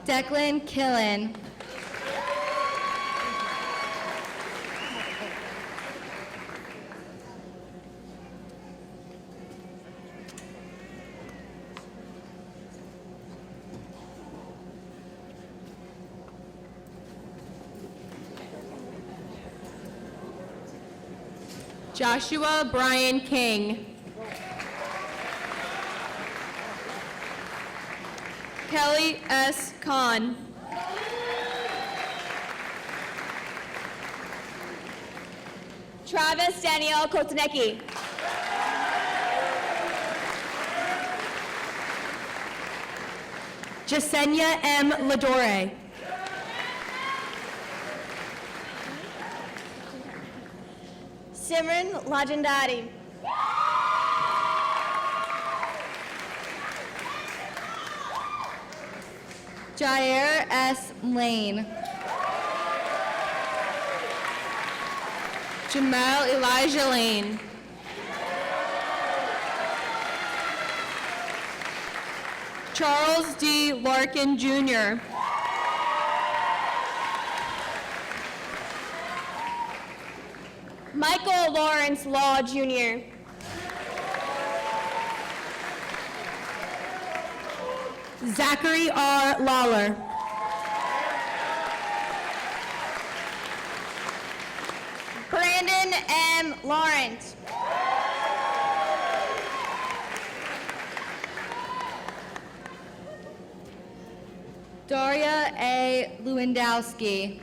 Declan Killen. Joshua Brian King. Kelly S. Kahn. Travis Daniel Kotanecki. Jasenia M. Ladore. Simran Lajandari. Jair S. Lane. Jamal Elijah Lane. Charles D. Larkin Jr. Michael Lawrence Law Jr. Zachary R. Lawler. Brandon M. Lawrence. Daria A. Lewandowski.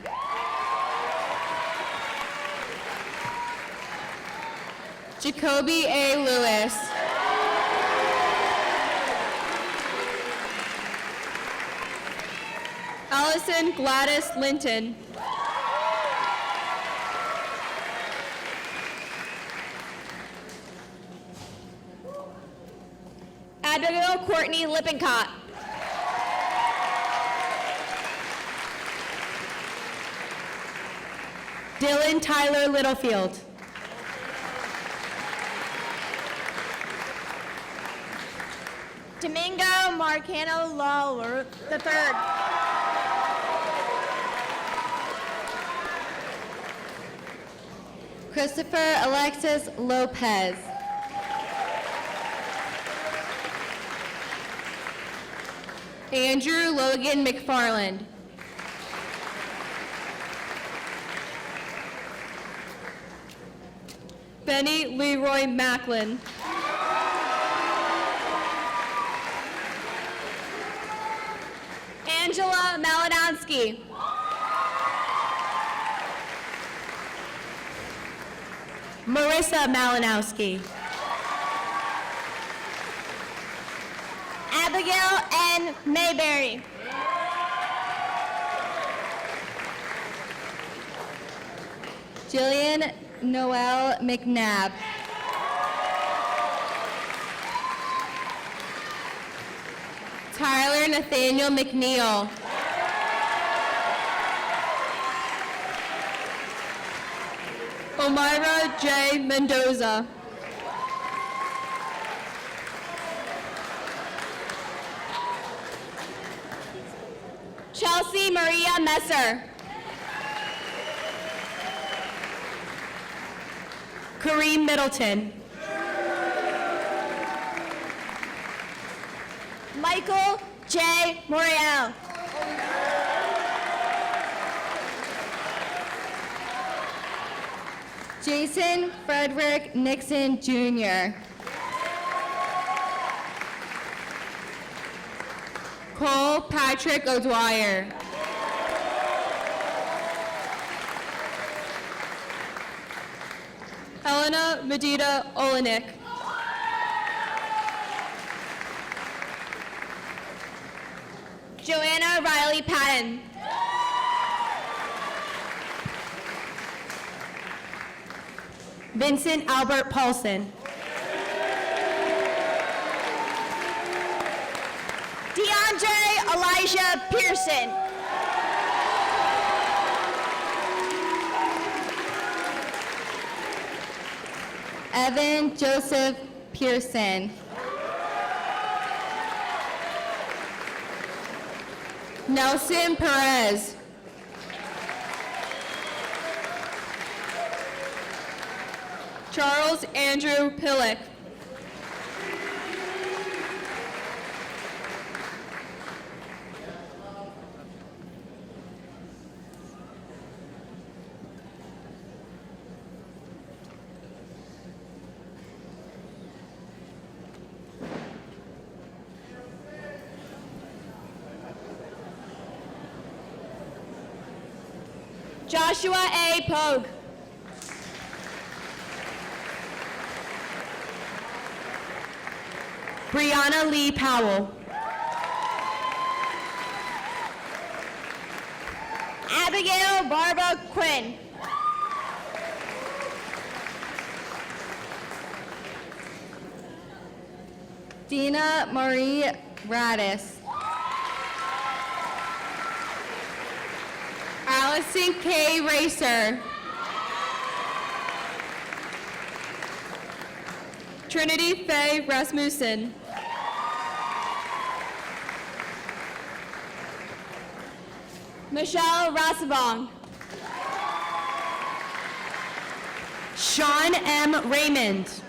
Jacoby A. Lewis. Allison Gladys Linton. Abigail Courtney Lippincott. Dylan Tyler Littlefield. Domingo Marcano Lawler III. Christopher Alexis Lopez. Andrew Logan McFarland. Benny Leroy Macklin. Angela Malinowski. Marissa Malinowski. Abigail N. Mayberry. Jillian Noel McNabb. Tyler Nathaniel McNeil. Omira J. Mendoza. Chelsea Maria Messer. Kareem Middleton. Michael J. Moriel. Jason Frederick Nixon, Jr. Cole Patrick O'Dwyer. Helena Medina Olenek. Joanna Riley Patton. Vincent Albert Paulson. DeAndre Elijah Pearson. Evan Joseph Pearson. Nelson Perez. Charles Andrew Pillock. Joshua A. Pogue. Brianna Lee Powell. Abigail Barbara Quinn. Dina Marie Radis. Allison K. Racer. Trinity Faye Rasmussen. Michelle Rassabong. Sean M. Raymond.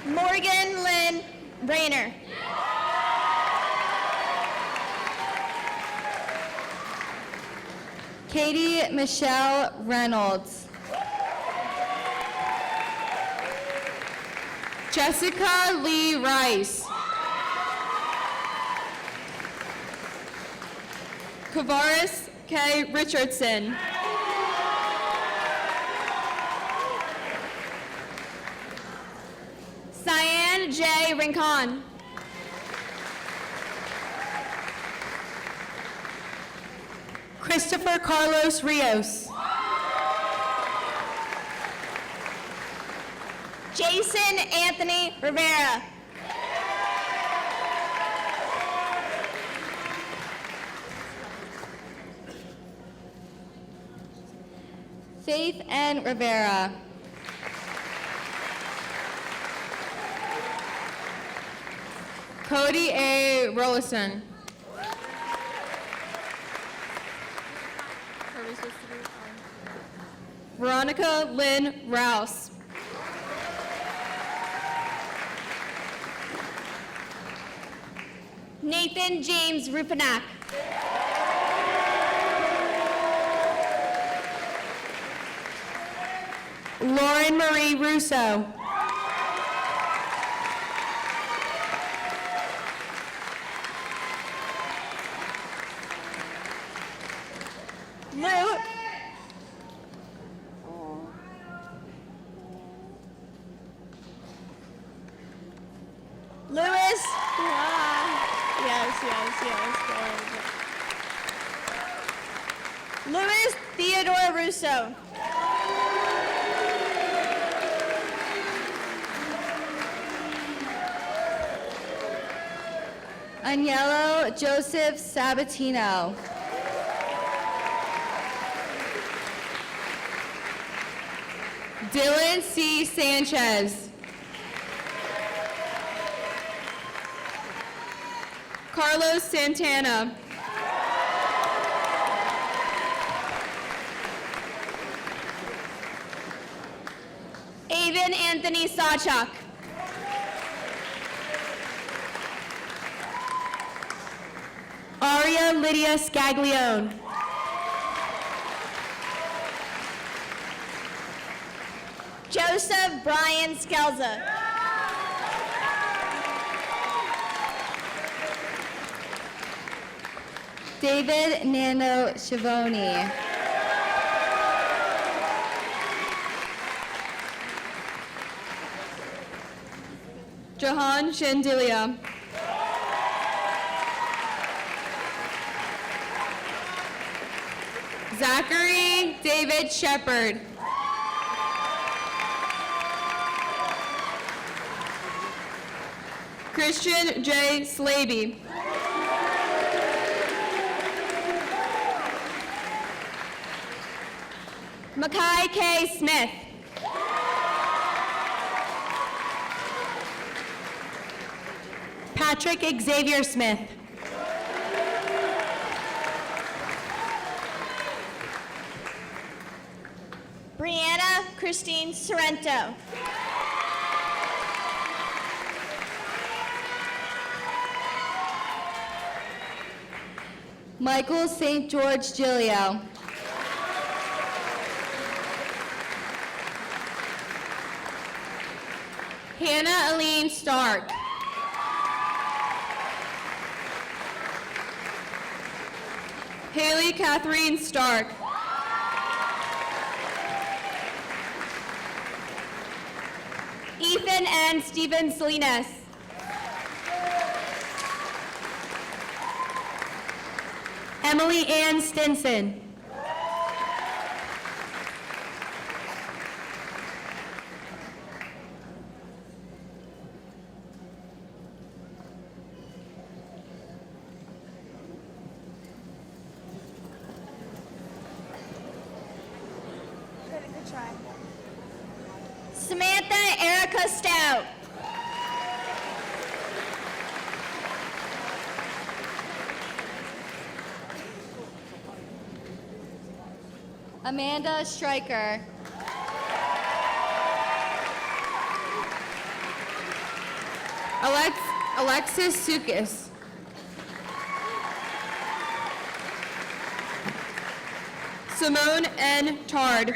Morgan Lynn Rayner. Katie Michelle Reynolds. Jessica Lee Rice. Kavaris K. Richardson. Cyan J. Rincon. Christopher Carlos Rios. Jason Anthony Rivera. Faith N. Rivera. Cody A. Rollison. Veronica Lynn Rouse. Nathan James Rupanak. Lauren Marie Russo. Louis. Louis Theodore Russo. Agnello Joseph Sabatino. Dylan C. Sanchez. Carlos Santana. Avon Anthony Sawchuk. Aria Lydia Scaglione. Joseph Brian Skelza. David Nano Schiavone. Jahan Shandilia. Zachary David Shepard. Christian J. Slaby. Makai K. Smith. Patrick Xavier Smith. Brianna Christine Sorrento. Michael St. George Gilio. Hannah Aline Stark. Haley Catherine Stark. Ethan and Stephen Salinas. Emily Ann Stinson. Samantha Erica Stout. Amanda Stryker. Alexis Sukis. Simone N. Tard.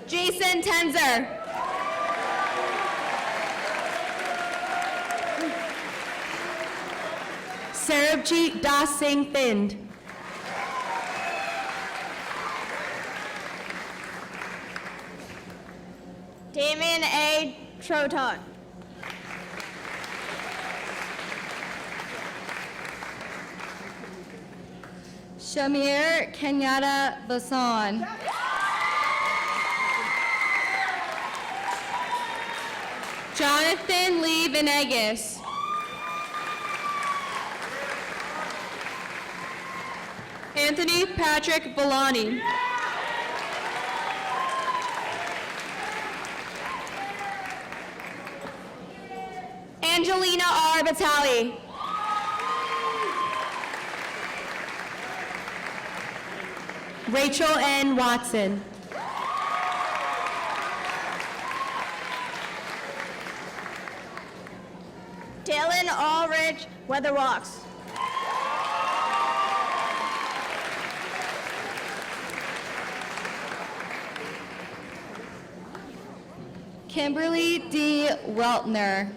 Jason Tenzer. Sarabjit Das Singh Thind. Damon A. Troton. Shamir Kenyatta Vasan. Jonathan Lee Venegas. Anthony Patrick Villani. Angelina R. Batali. Rachel N. Watson. Dylan Ulrich Weatherwalks. Kimberly D. Weltner.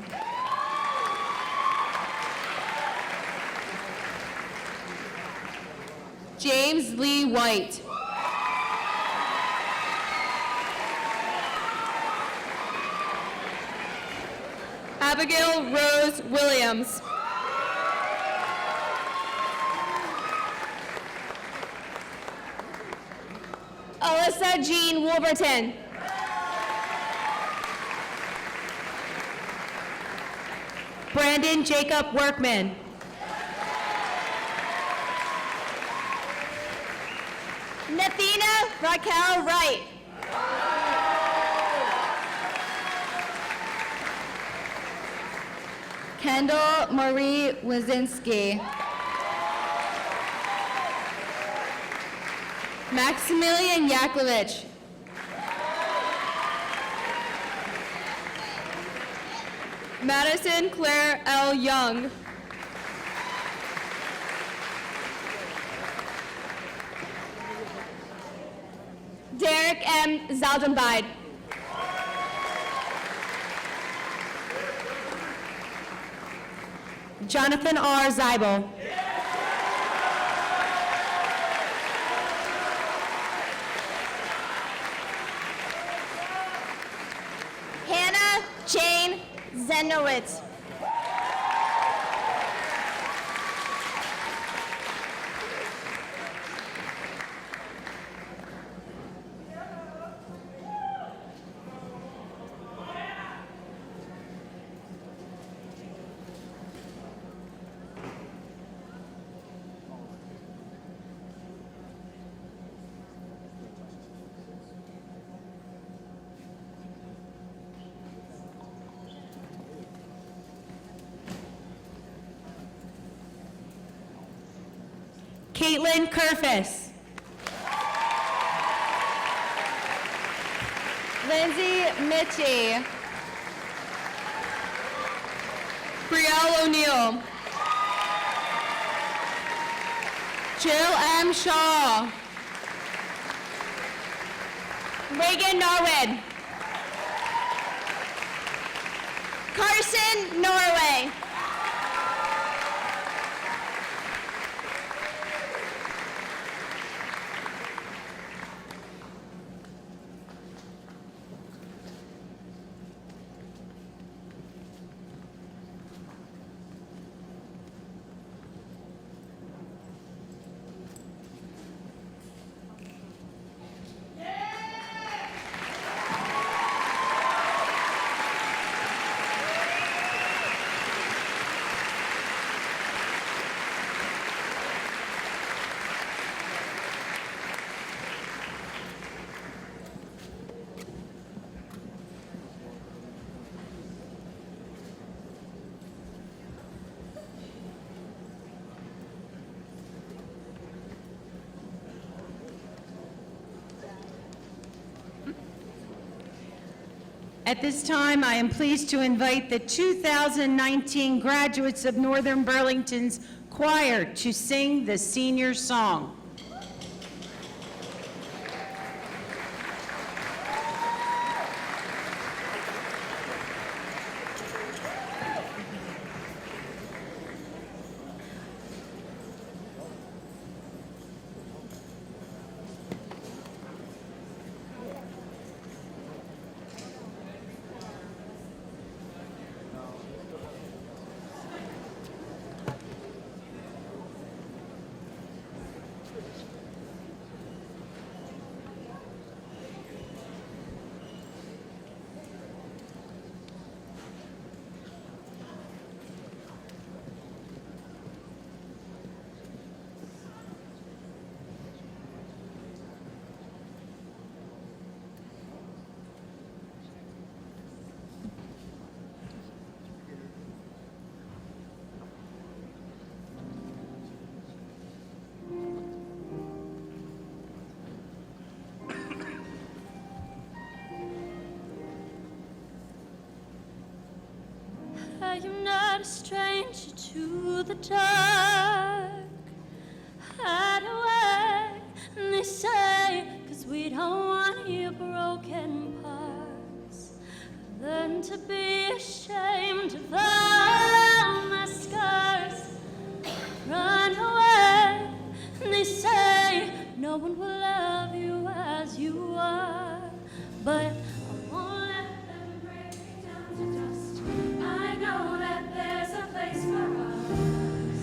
James Lee White. Abigail Rose Williams. Alyssa Jean Wolverton. Brandon Jacob Workman. Nathina Raquel Wright. Kendall Marie Wazinski. Maximilian Yakovich. Madison Claire L. Young. Derek M. Zaldenbeid. Jonathan R. Zeibel. Hannah Jane Zenowitz. Caitlin Kerfis. Lindsay Mitchie. Brielle O'Neill. Jill M. Shaw. Reagan Norwood. Carson Norway. At this time, I am pleased to invite the 2019 graduates of Northern Burlington's choir to sing the senior song. I am not a stranger to the dark. Hide away, and they say, 'cause we don't want to hear broken parts. Learn to be ashamed of all my scars. Run away, and they say, no one will love you as you are. But I won't let them break me down to dust. I know that there's a place for us,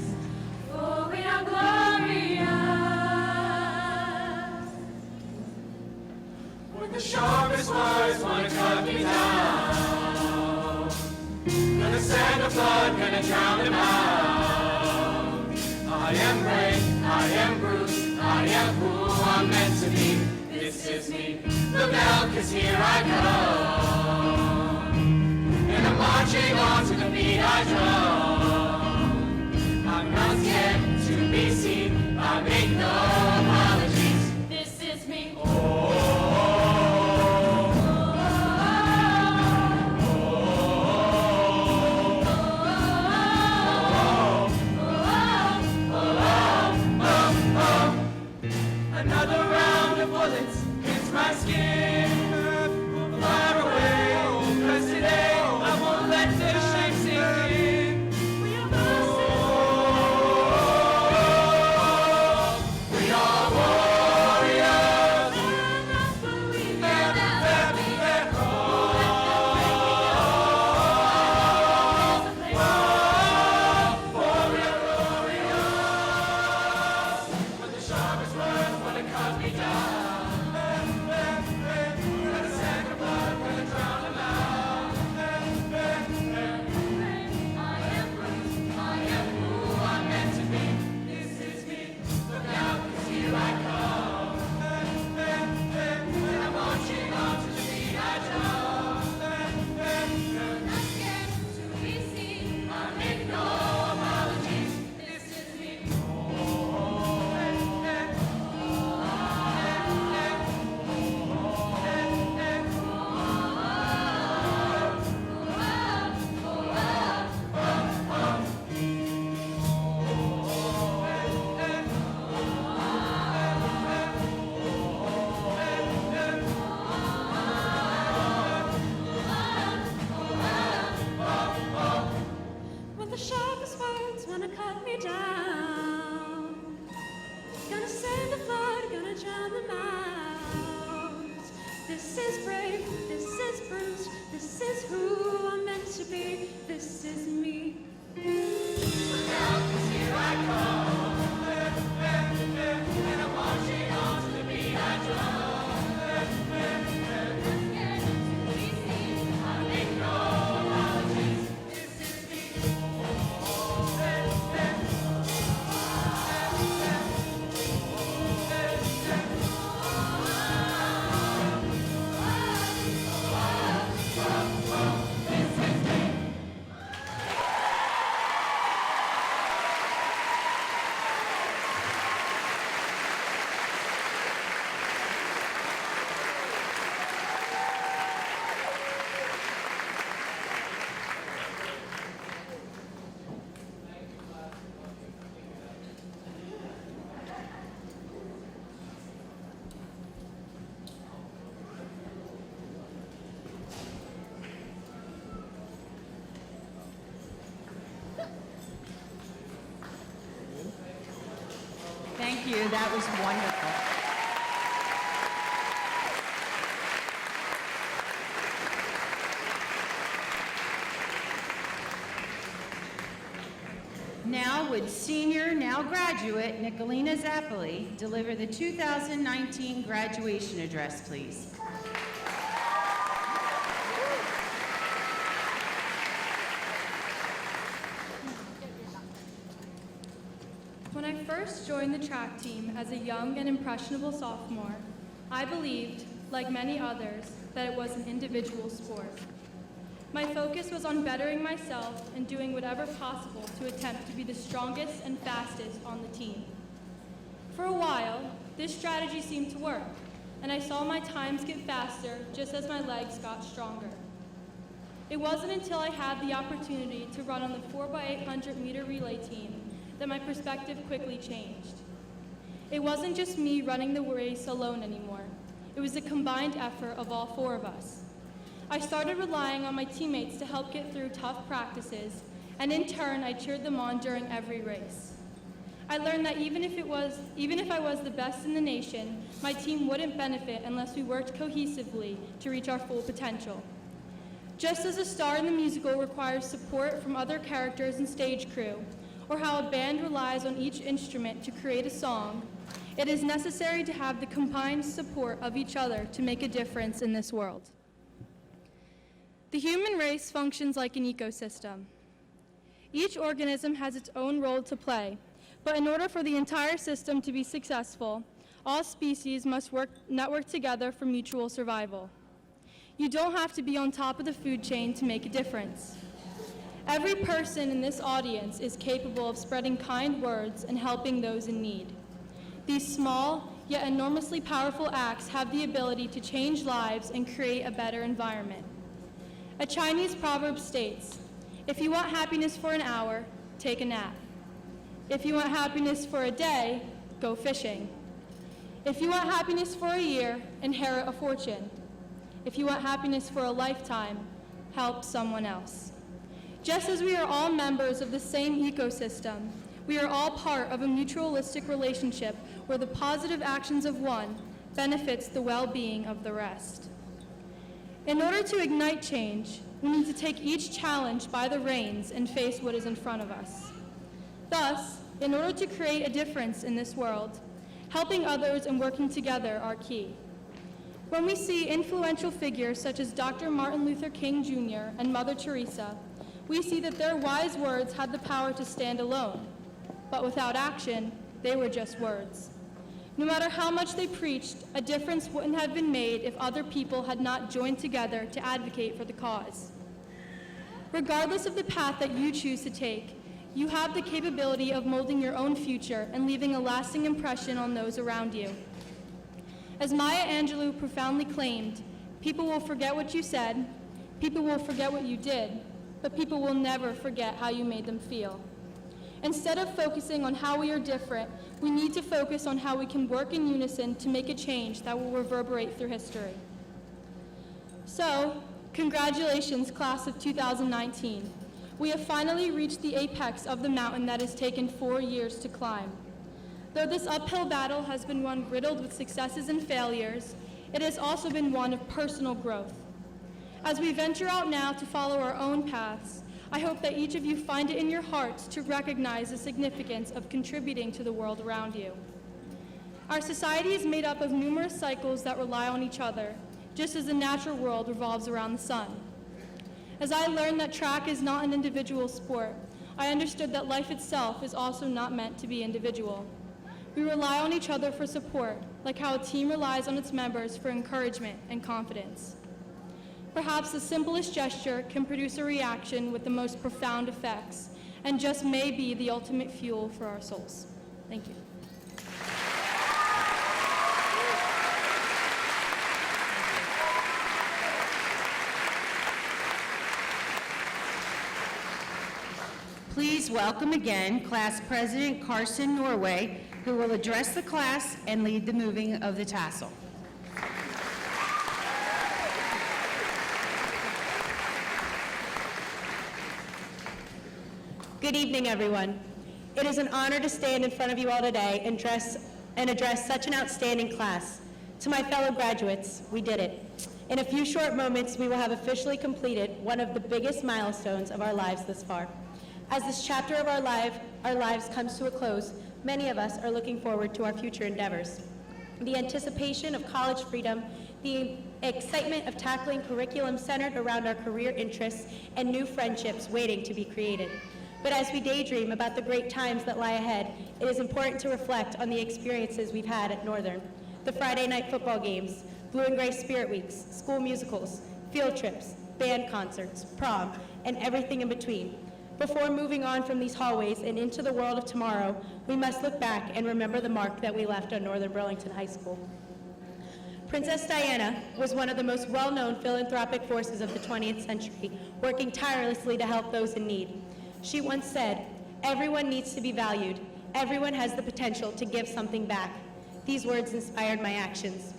for we are glorious. When the sharpest words want to cut me down, and the sand of blood gonna drown them out, I I am brave, I am bruised, I am who I'm meant to be. This is me. Look out, 'cause here I come. And I'm marching on to the beat I drum. I'm not scared to be seen. I make no apologies. This is me. Another round of bullets hits my skin. Fire away, 'cause today I won't let the shame sink in. We are warriors. When the sharpest words wanna cut me down, gonna send the blood, gonna drown them out. I am bruised, I am who I'm meant to be. This is me. Look out, 'cause here I come. And I'm marching on to the beat I drum. Not scared to be seen. I make no apologies. This is me. When the sharpest words wanna cut me down, gonna send the flood, gonna drown them out. This is brave, this is bruised, this is who I'm meant to be, this is me. Look out, 'cause here I come. And I'm marching on to the beat I drum. I make no apologies. This is me. Thank you, that was wonderful. Now would senior, now graduate, Nicolina Zappoli deliver the 2019 graduation address, please. When I first joined the track team as a young and impressionable sophomore, I believed, like many others, that it was an individual sport. My focus was on bettering myself and doing whatever possible to attempt to be the strongest and fastest on the team. For a while, this strategy seemed to work, and I saw my times get faster just as my legs got stronger. It wasn't until I had the opportunity to run on the 4x800 meter relay team that my perspective quickly changed. It wasn't just me running the race alone anymore. It was a combined effort of all four of us. I started relying on my teammates to help get through tough practices, and in turn, I cheered them on during every race. I learned that even if I was the best in the nation, my team wouldn't benefit unless we worked cohesively to reach our full potential. Just as a star in the musical requires support from other characters and stage crew, or how a band relies on each instrument to create a song, it is necessary to have the combined support of each other to make a difference in this world. The human race functions like an ecosystem. Each organism has its own role to play, But in order for the entire system to be successful, all species must network together for mutual survival. You don't have to be on top of the food chain to make a difference. Every person in this audience is capable of spreading kind words and helping those in need. These small, yet enormously powerful acts have the ability to change lives and create a better environment. A Chinese proverb states, "If you want happiness for an hour, take a nap. If you want happiness for a day, go fishing. If you want happiness for a year, inherit a fortune. If you want happiness for a lifetime, help someone else." Just as we are all members of the same ecosystem, we are all part of a mutualistic relationship where the positive actions of one benefits the well-being of the rest. In order to ignite change, we need to take each challenge by the reins and face what is in front of us. Thus, in order to create a difference in this world, helping others and working together are key. When we see influential figures such as Dr. Martin Luther King Jr. and Mother Teresa, we see that their wise words had the power to stand alone, but without action, they were just words. No matter how much they preached, a difference wouldn't have been made if other people had not joined together to advocate for the cause. Regardless of the path that you choose to take, you have the capability of molding your own future and leaving a lasting impression on those around you. As Maya Angelou profoundly claimed, people will forget what you said, people will forget what you did, but people will never forget how you made them feel. Instead of focusing on how we are different, we need to focus on how we can work in unison to make a change that will reverberate through history. So, congratulations, class of 2019. We have finally reached the apex of the mountain that has taken 4 years to climb. Though this uphill battle has been one riddled with successes and failures, it has also been one of personal growth. As we venture out now to follow our own paths, I hope that each of you find it in your hearts to recognize the significance of contributing to the world around you. Our society is made up of numerous cycles that rely on each other, just as the natural world revolves around the sun. As I learned that track is not an individual sport, I understood that life itself is also not meant to be individual. We rely on each other for support, like how a team relies on its members for encouragement and confidence. Perhaps the simplest gesture can produce a reaction with the most profound effects, and just may be the ultimate fuel for our souls. Thank you. Please welcome again Class President Carson Norway, who will address the class and lead the moving of the tassel. Good evening, everyone. It is an honor to stand in front of you all today and address such an outstanding class. To my fellow graduates, we did it. In a few short moments, we will have officially completed one of the biggest milestones of our lives thus far. As this chapter of our lives comes to a close, many of us are looking forward to our future endeavors. The anticipation of college freedom, the excitement of tackling curriculum centered around our career interests, and new friendships waiting to be created. But as we daydream about the great times that lie ahead, it is important to reflect on the experiences we've had at Northern. The Friday night football games, Blue and Gray Spirit Weeks, school musicals, field trips, band concerts, prom, and everything in between. Before moving on from these hallways and into the world of tomorrow, we must look back and remember the mark that we left on Northern Burlington High School. Princess Diana was one of the most well-known philanthropic forces of the 20th century, working tirelessly to help those in need. She once said, "Everyone needs to be valued. Everyone has the potential to give something back." These words inspired my actions.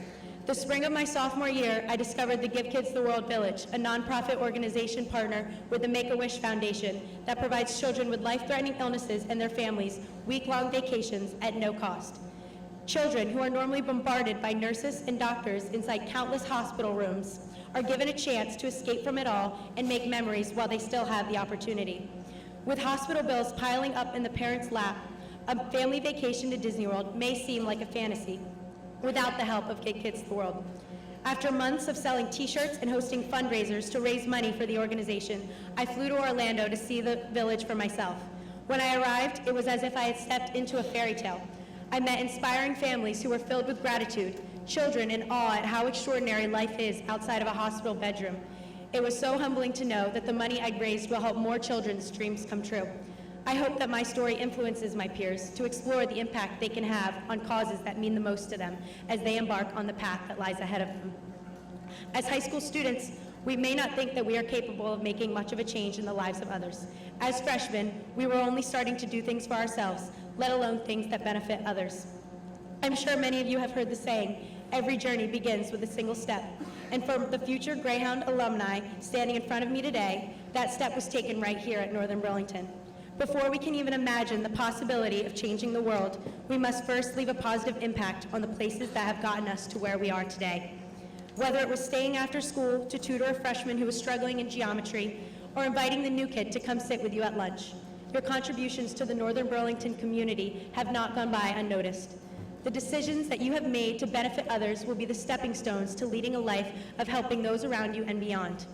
The spring of my sophomore year, I discovered the Give Kids the World Village, a nonprofit organization partner with the Make-A-Wish Foundation that provides children with life-threatening illnesses and their families week-long vacations at no cost. Children who are normally bombarded by nurses and doctors inside countless hospital rooms are given a chance to escape from it all and make memories while they still have the opportunity. With hospital bills piling up in the parents' lap, a family vacation to Disney World may seem like a fantasy without the help of Give Kids the World. After months of selling t-shirts and hosting fundraisers to raise money for the organization, I flew to Orlando to see the village for myself. When I arrived, it was as if I had stepped into a fairy tale. I met inspiring families who were filled with gratitude, children in awe at how extraordinary life is outside of a hospital bedroom. It was so humbling to know that the money I raised will help more children's dreams come true. I hope that my story influences my peers to explore the impact they can have on causes that mean the most to them as they embark on the path that lies ahead of them. As high school students, we may not think that we are capable of making much of a change in the lives of others. As freshmen, we were only starting to do things for ourselves, let alone things that benefit others. I'm sure many of you have heard the saying, every journey begins with a single step. And for the future Greyhound alumni standing in front of me today, that step was taken right here at Northern Burlington. Before we can even imagine the possibility of changing the world, we must first leave a positive impact on the places that have gotten us to where we are today. Whether it was staying after school to tutor a freshman who was struggling in geometry, or inviting the new kid to come sit with you at lunch, your contributions to the Northern Burlington community have not gone by unnoticed. The decisions that you have made to benefit others will be the stepping stones to leading a life of helping those around you and beyond.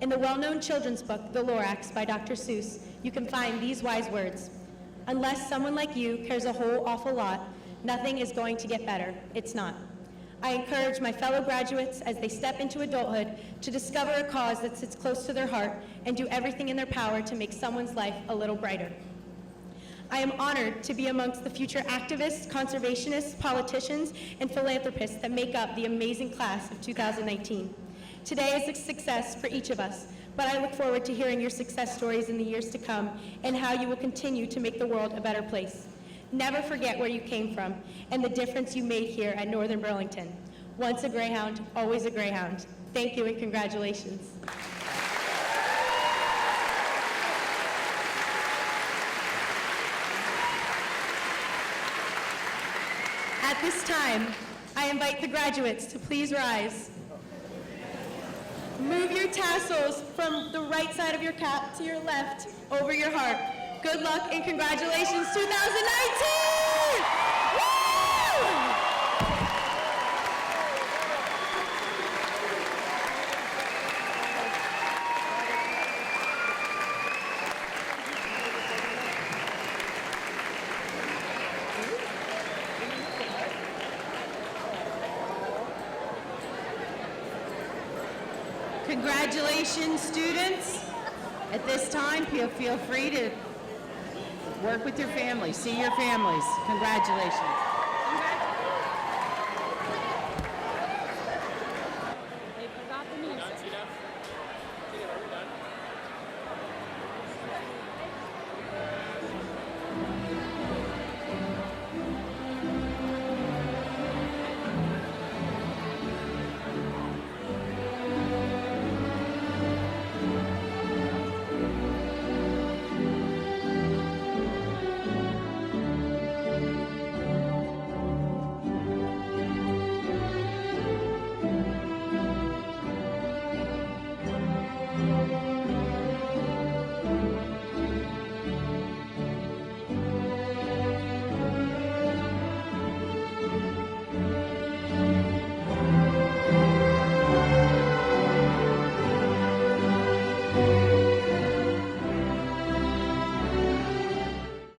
In the well-known children's book, The Lorax by Dr. Seuss, you can find these wise words. Unless someone like you cares a whole awful lot, nothing is going to get better. It's not. I encourage my fellow graduates as they step into adulthood to discover a cause that sits close to their heart and do everything in their power to make someone's life a little brighter. I am honored to be amongst the future activists, conservationists, politicians, and philanthropists that make up the amazing class of 2019. Today is a success for each of us, but I look forward to hearing your success stories in the years to come and how you will continue to make the world a better place. Never forget where you came from and the difference you made here at Northern Burlington. Once a Greyhound, always a Greyhound. Thank you and congratulations. At this time, I invite the graduates to please rise. Move your tassels from the right side of your cap to your left over your heart. Good luck and congratulations, 2019! Woo! Congratulations, students. At this time, feel free to work with your families, see your families. Congratulations.